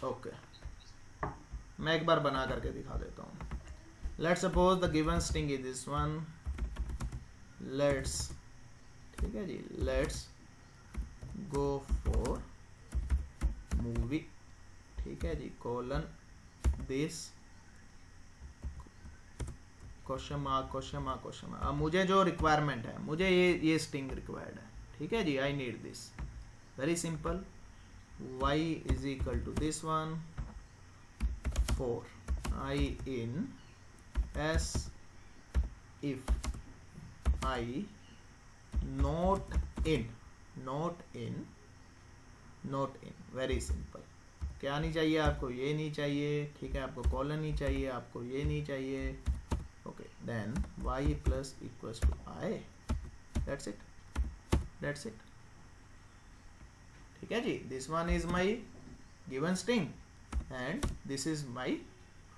ओके, मैं एक बार बना करके दिखा देता हूँ. Let's suppose the given string is this one. ठीक है जी, let's go for movie. ठीक है जी, colon this question mark. अब मुझे जो रिक्वायरमेंट है, मुझे ये स्ट्रिंग रिक्वायर्ड है. ठीक है जी, I need this. Very simple. Y is equal to this one for I in S if I not in. Very simple. क्या नहीं चाहिए आपको? ये नहीं चाहिए. ठीक है, आपको कॉलन नहीं चाहिए, आपको ये नहीं चाहिए. Okay, then y plus equals to I. That's it. ठीक है जी, this one is my given string and this is my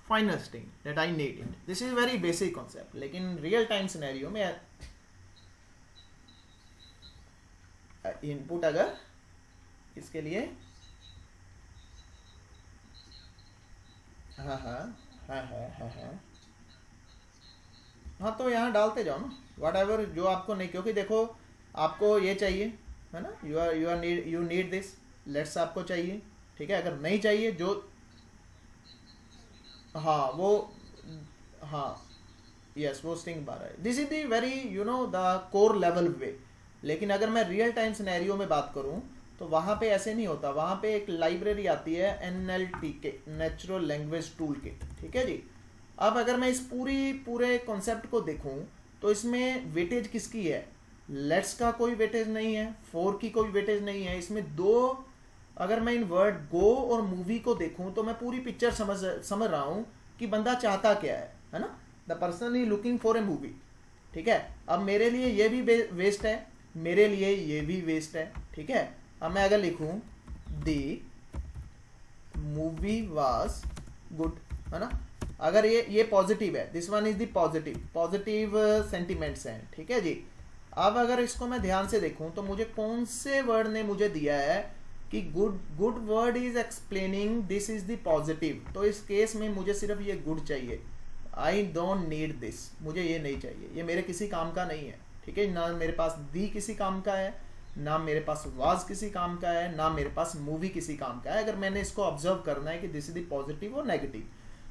final string that I need it. This is very basic concept, लेकिन रियल टाइम सिनेरियो में input अगर इसके लिए हाँ, तो यहाँ डालते जाओ ना, वट एवर जो आपको नहीं, क्योंकि देखो आपको ये चाहिए है ना, यू नीड दिस. लेट्स आपको चाहिए. ठीक है, अगर नहीं चाहिए जो, हाँ वो, हाँ यस, वो स्ट्रिंग बार है. This is the very the core level way. लेकिन अगर मैं रियल टाइम सिनेरियो में बात करूं तो वहां पे ऐसे नहीं होता. वहां पे एक लाइब्रेरी आती है NLTK, natural language tool kit. ठीक है जी. अब अगर मैं इस पूरे कॉन्सेप्ट को देखूं तो इसमें वेटेज किसकी है? लेट्स का कोई वेटेज नहीं है, फोर की कोई वेटेज नहीं है. इसमें दो, अगर मैं इन वर्ड गो और मूवी को देखूं तो मैं पूरी पिक्चर समझ रहा हूं कि बंदा चाहता क्या है ना. The person is looking for a movie. ठीक है, अब मेरे लिए ये भी वेस्ट है, मेरे लिए ये भी वेस्ट है. ठीक है, अब मैं अगर लिखूं द मूवी वाज गुड, है ना, अगर ये पॉजिटिव है, this one is the positive sentiments हैं. ठीक है जी. अब अगर इसको मैं ध्यान से देखूं तो मुझे कौन से वर्ड ने मुझे दिया है कि good word is explaining this is the positive. तो इस केस में मुझे सिर्फ ये गुड चाहिए. आई डोंट नीड दिस, मुझे ये नहीं चाहिए, ये मेरे किसी काम का नहीं है. ठीक है, ना मेरे पास दी किसी काम का है, ना मेरे पास वाज किसी काम का है, ना मेरे पास मूवी किसी काम का है. अगर मैंने इसको ऑब्जर्व करना है कि दिस इज द पॉजिटिव और नेगेटिव,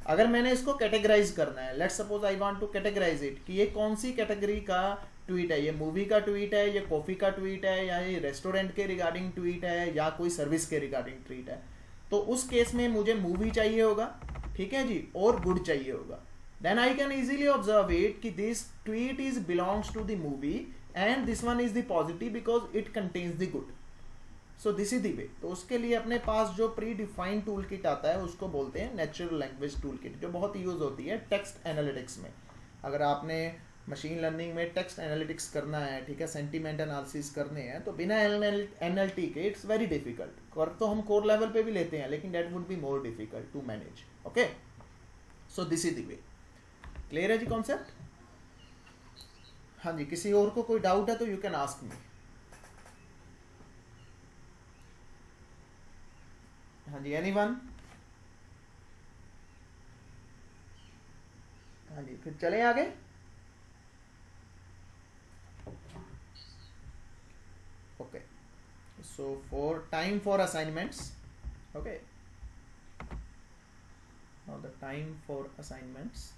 अगर मैंने इसको कैटेगराइज करना है, let's suppose I want to categorize it कि ये कौन सी कैटेगरी का ट्वीट है, ये मूवी का ट्वीट है, ये कॉफी का ट्वीट है, या ये रेस्टोरेंट के रिगार्डिंग ट्वीट है, या कोई सर्विस के रिगार्डिंग ट्वीट है, तो उस केस में मुझे मूवी चाहिए होगा. ठीक है जी, और गुड चाहिए होगा. Then I can easily observe it कि this tweet is belongs to the movie and this one is the positive because it contains the good. So this is the way. तो उसके लिए अपने पास जो प्री डिफाइंड टूल किट आता है उसको बोलते हैं नेचुरल लैंग्वेज टूल किट, जो बहुत यूज होती है टेक्स्ट एनालिटिक्स में. अगर आपने मशीन लर्निंग में टेक्स्ट एनालिटिक्स करना है, ठीक है, सेंटीमेंट एनालिसिस करने हैं, तो बिना एनएलटी के इट्स वेरी डिफिकल्ट. कर तो हम कोर लेवल पे भी लेते हैं, लेकिन that would be more difficult to manage. Okay, so this is the way. Clear है जी कॉन्सेप्ट? हाँ जी, किसी और को कोई डाउट है तो यू कैन आस्क मी. हाँ जी, एनीवन? हाँ जी, फिर चलें आगे. Okay, so for time for assignments. Okay, now the time for assignments.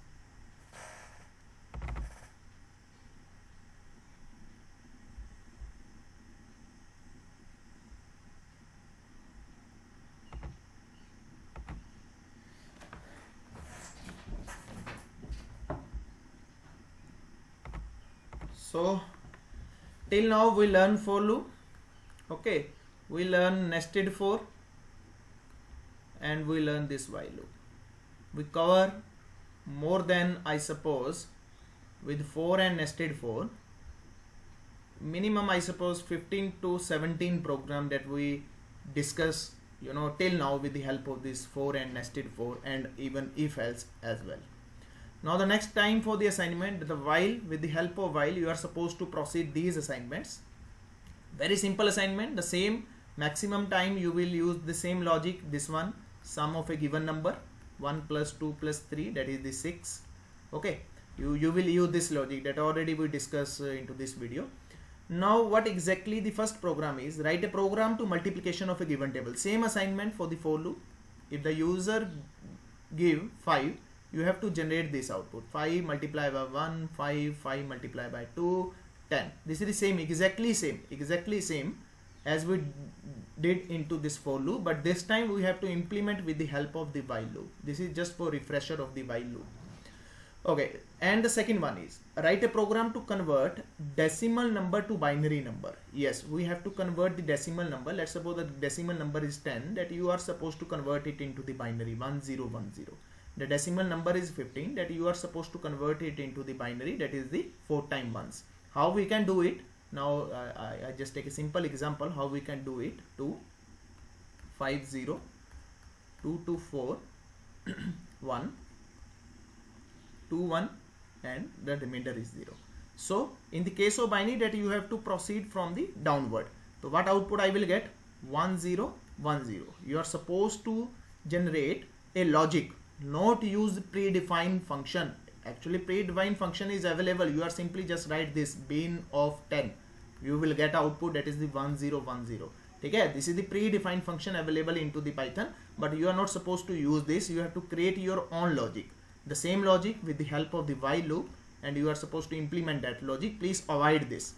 So till now we learn for loop. Okay, we learn nested for and we learn this while loop. We cover more than, I suppose, with for and nested for, minimum I suppose 15 to 17 program that we discuss, you know, till now with the help of this for and nested for and even if else as well. Now the next time for the assignment, the while, with the help of while you are supposed to proceed these assignments. Very simple assignment, the same maximum time you will use the same logic. This one, sum of a given number, 1 plus 2 plus 3, that is the 6. Okay, you will use this logic that already we discussed into this video. Now what exactly the first program is, write a program to multiplication of a given table. Same assignment for the for loop. If the user give 5, you have to generate this output, 5 multiplied by 1, 5 multiplied by 2, 10. This is the same, exactly same as we did into this for loop, but this time we have to implement with the help of the while loop. This is just for refresher of the while loop. Okay, and the second one is write a program to convert decimal number to binary number. Yes, we have to convert the decimal number. Let's suppose the decimal number is 10, that you are supposed to convert it into the binary 1010. The decimal number is 15, that you are supposed to convert it into the binary, that is the 4 times ones. How we can do it? Now I just take a simple example how we can do it. 2 5 0 2 2 4 1 2 1 and the remainder is 0. So in the case of binary, that you have to proceed from the downward. So what output I will get? 1 0 1 0. You are supposed to generate a logic, not use predefined function. Actually predefined function is available. You are simply just write this bin of 10. You will get output, that is the 1010. Okay, this is the predefined function available into the Python, but you are not supposed to use this. You have to create your own logic, the same logic with the help of the while loop, and you are supposed to implement that logic. Please avoid this.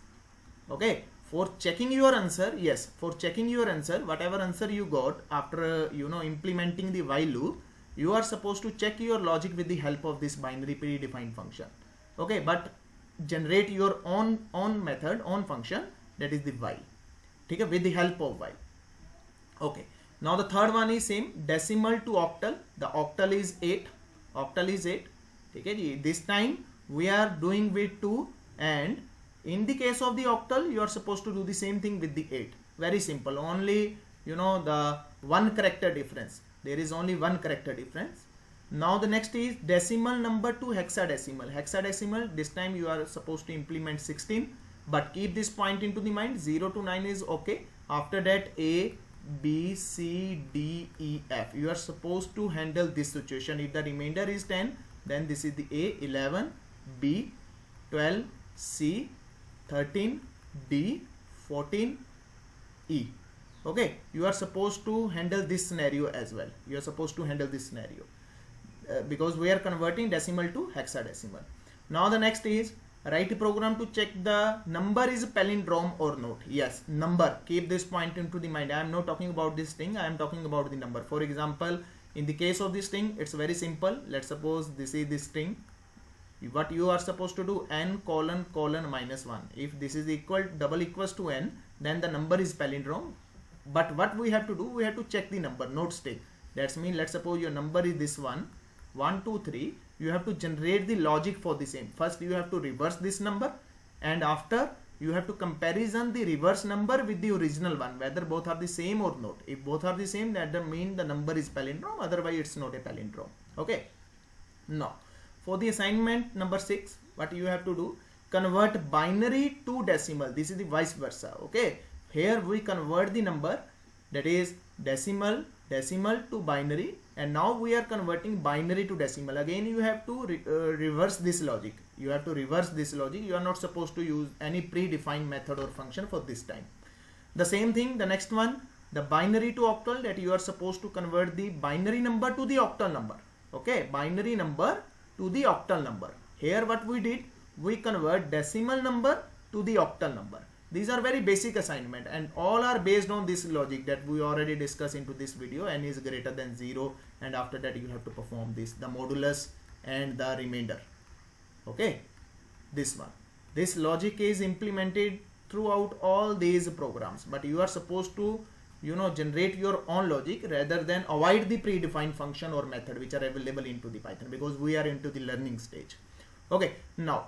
Okay, for checking your answer, yes, for checking your answer, whatever answer you got after implementing the while loop, you are supposed to check your logic with the help of this binary predefined function. Okay, but generate your own method, own function, that is the while. Okay, with the help of while. Okay, now the third one is same, decimal to octal. The octal is 8. Octal is 8. Okay, this time we are doing with 2, and in the case of the octal you are supposed to do the same thing with the 8. Very simple, only the one character difference. There is only one character difference. Now the next is decimal number to hexadecimal. Hexadecimal, this time you are supposed to implement 16, but keep this point into the mind, 0 to 9 is okay. After that A, B, C, D, E, F. You are supposed to handle this situation. If the remainder is 10, then this is the A, 11, B, 12, C, 13, D, 14, E. Okay, you are supposed to handle this scenario as well. You are supposed to handle this scenario because we are converting decimal to hexadecimal. Now the next is write a program to check the number is palindrome or not. Yes, number, keep this point into the mind. I am not talking about this string, I am talking about the number. For example, in the case of this string, it's very simple. Let's suppose this is the string. What you are supposed to do, n colon colon minus 1. If this is double equals to n, then the number is palindrome. But what we have to do, we have to check the number, not string. That's mean, let's suppose your number is this one, 1 2 3. You have to generate the logic for the same. First you have to reverse this number, and after you have to comparison the reverse number with the original one, whether both are the same or not. If both are the same, that mean the number is palindrome, otherwise it's not a palindrome. Okay, now for the assignment number 6, what you have to do, convert binary to decimal. This is the vice versa. Okay, here we convert the number, that is decimal to binary, and now we are converting binary to decimal. Again you have to reverse this logic. You have to reverse this logic. You are not supposed to use any predefined method or function for this time. The same thing, the next one, the binary to octal, that you are supposed to convert the binary number to the octal number. Okay, binary number to the octal number. Here what we did, we convert decimal number to the octal number. These are very basic assignment and all are based on this logic that we already discussed into this video. N is greater than 0, and after that you have to perform this, the modulus and the remainder. Okay, this one. This logic is implemented throughout all these programs, but you are supposed to, you know, generate your own logic rather than avoid the predefined function or method which are available into the Python, because we are into the learning stage. Okay, now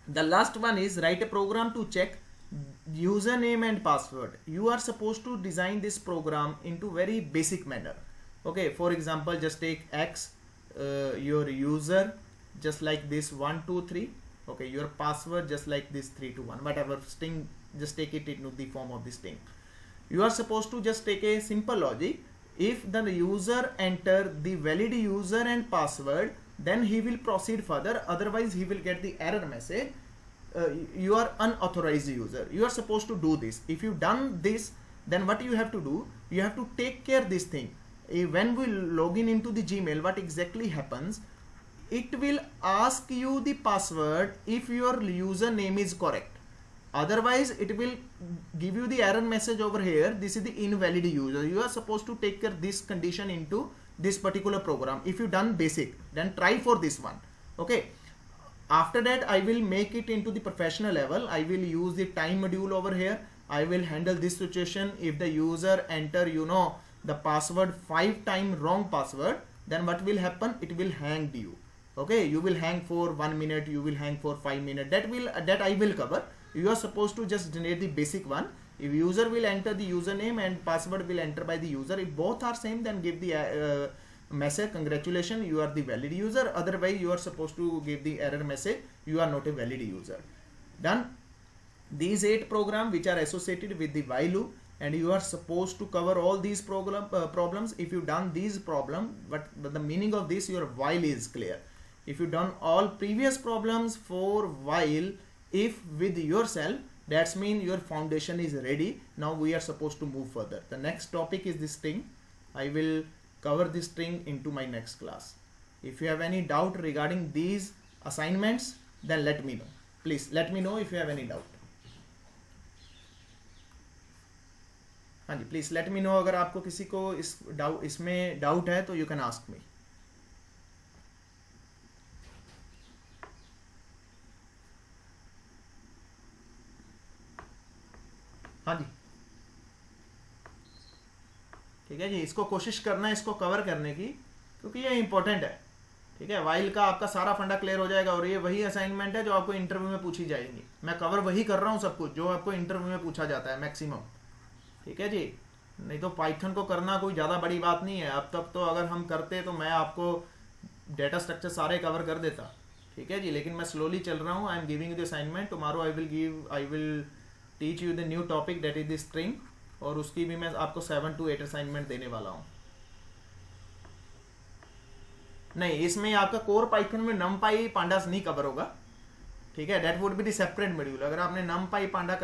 the last one is write a program to check username and password. You are supposed to design this program into very basic manner. Okay, for example, just take X, your user just like this 123. Okay, your password just like this 321, whatever string, just take it into the form of the string. You are supposed to just take a simple logic. If the user enter the valid user and password, then he will proceed further, otherwise he will get the error message, you are unauthorized user. You are supposed to do this. If you done this, then what you have to do, you have to take care this thing. When we log in into the Gmail, what exactly happens, it will ask you the password if your username is correct. Otherwise it will give you the error message over here, this is the invalid user. You are supposed to take care this condition into this particular program. If you done basic, then try for this one. Okay, after that I will make it into the professional level. I will use the time module over here. I will handle this situation. If the user enter, you know, the password 5 times wrong password, then what will happen, it will hang you. Okay, you will hang for 1 minute, you will hang for 5 minutes. That I will cover. You are supposed to just generate the basic one. If user will enter the username and password will enter by the user, if both are same, then give the message, congratulations, you are the valid user. Otherwise you are supposed to give the error message, you are not a valid user. Done. These 8 programs which are associated with the while loop, and you are supposed to cover all these problems. If you done these problems, but the meaning of this, your while is clear. If you done all previous problems for while if with yourself, that's mean your foundation is ready. Now we are supposed to move further. The next topic is this string. I will cover this string into my next class. If you have any doubt regarding these assignments, then let me know. Please let me know if you have any doubt. हाँ जी, please let me know अगर आपको किसी को इसमें doubt है तो you can ask me. हाँ जी, ठीक है जी, इसको कोशिश करना है इसको कवर करने की, क्योंकि ये इंपॉर्टेंट है. ठीक है, वाइल का आपका सारा फंडा क्लियर हो जाएगा, और ये वही असाइनमेंट है जो आपको इंटरव्यू में पूछी जाएगी. मैं कवर वही कर रहा हूँ सब कुछ जो आपको इंटरव्यू में पूछा जाता है मैक्सिमम. ठीक है जी, नहीं तो पाइथन को करना कोई ज़्यादा बड़ी बात नहीं है. अब तक तो अगर हम करते तो मैं आपको डेटा स्ट्रक्चर सारे कवर कर देता. ठीक है जी, लेकिन मैं स्लोली चल रहा हूँ. I am giving you the assignment. Tomorrow I will teach you the new topic that is the string, और उसकी भी मैं आपको 7 to 8 असाइनमेंट देने वाला हूँ. नहीं, इसमें आपका कोर पाइथन में नमपाई पांडास नहीं कवर होगा. ठीक है, that would be the separate module. अगर आपने नमपाई पांडा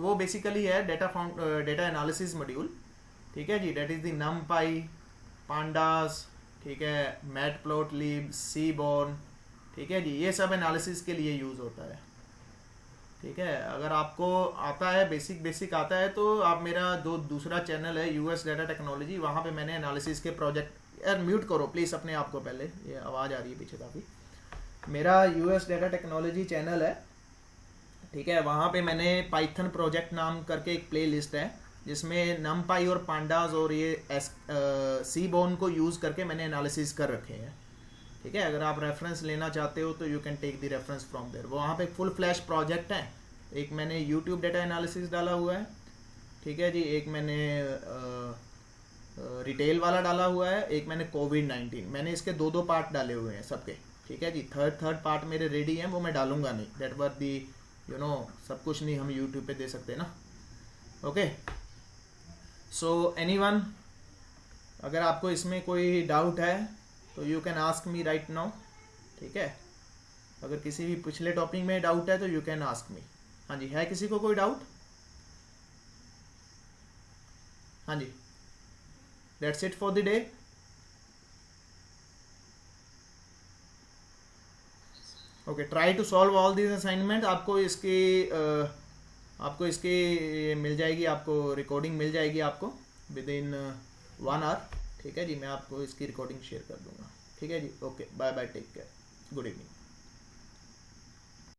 वो बेसिकली है डेटा एनालिसिस मॉड्यूल. ठीक है जी, that is the NumPy pandas. ठीक है, मैटप्लॉटलिब, सीबॉर्न. ठीक है जी, ये सब एनालिसिस के लिए यूज होता है. ठीक है, अगर आपको आता है बेसिक आता है तो आप मेरा दूसरा चैनल है यूएस डेटा टेक्नोलॉजी, वहाँ पे मैंने एनालिसिस के प्रोजेक्ट. यार म्यूट करो प्लीज़ अपने आप को पहले, ये आवाज़ आ रही है पीछे काफ़ी. मेरा यूएस डेटा टेक्नोलॉजी चैनल है. ठीक है, वहाँ पे मैंने पाइथन प्रोजेक्ट नाम करके एक प्ले लिस्ट है जिसमें नमपाई और पांडास और ये सीबॉर्न को यूज़ करके मैंने एनालिसिस कर रखे हैं. ठीक है, अगर आप रेफरेंस लेना चाहते हो तो you can take the reference from there. वहाँ पे फुल फ्लैश प्रोजेक्ट है. एक मैंने यूट्यूब डेटा एनालिसिस डाला हुआ है. ठीक है जी, एक मैंने रिटेल वाला डाला हुआ है, एक मैंने कोविड-19. मैंने इसके 2 पार्ट डाले हुए हैं सबके. ठीक है जी, थर्ड पार्ट मेरे रेडी हैं, वो मैं डालूंगा नहीं. दैट वर दी सब कुछ नहीं हम यूट्यूब पे दे सकते ना. ओके, सो एनीवन अगर आपको इसमें कोई डाउट है तो you can ask me right now, ठीक है। अगर किसी भी पिछले टॉपिक में डाउट है तो यू कैन आस्क मी। हाँ जी, है किसी को कोई डाउट? हाँ जी, that's it for the day. Okay, try to solve all this assignment. आपको इसकी मिल जाएगी, आपको रिकॉर्डिंग मिल जाएगी आपको विद इन 1 आवर, ठीक है जी। मैं आपको इसकी रिकॉर्डिंग शेयर कर दूंगा, ठीक है जी। Okay, bye bye, take care, good evening.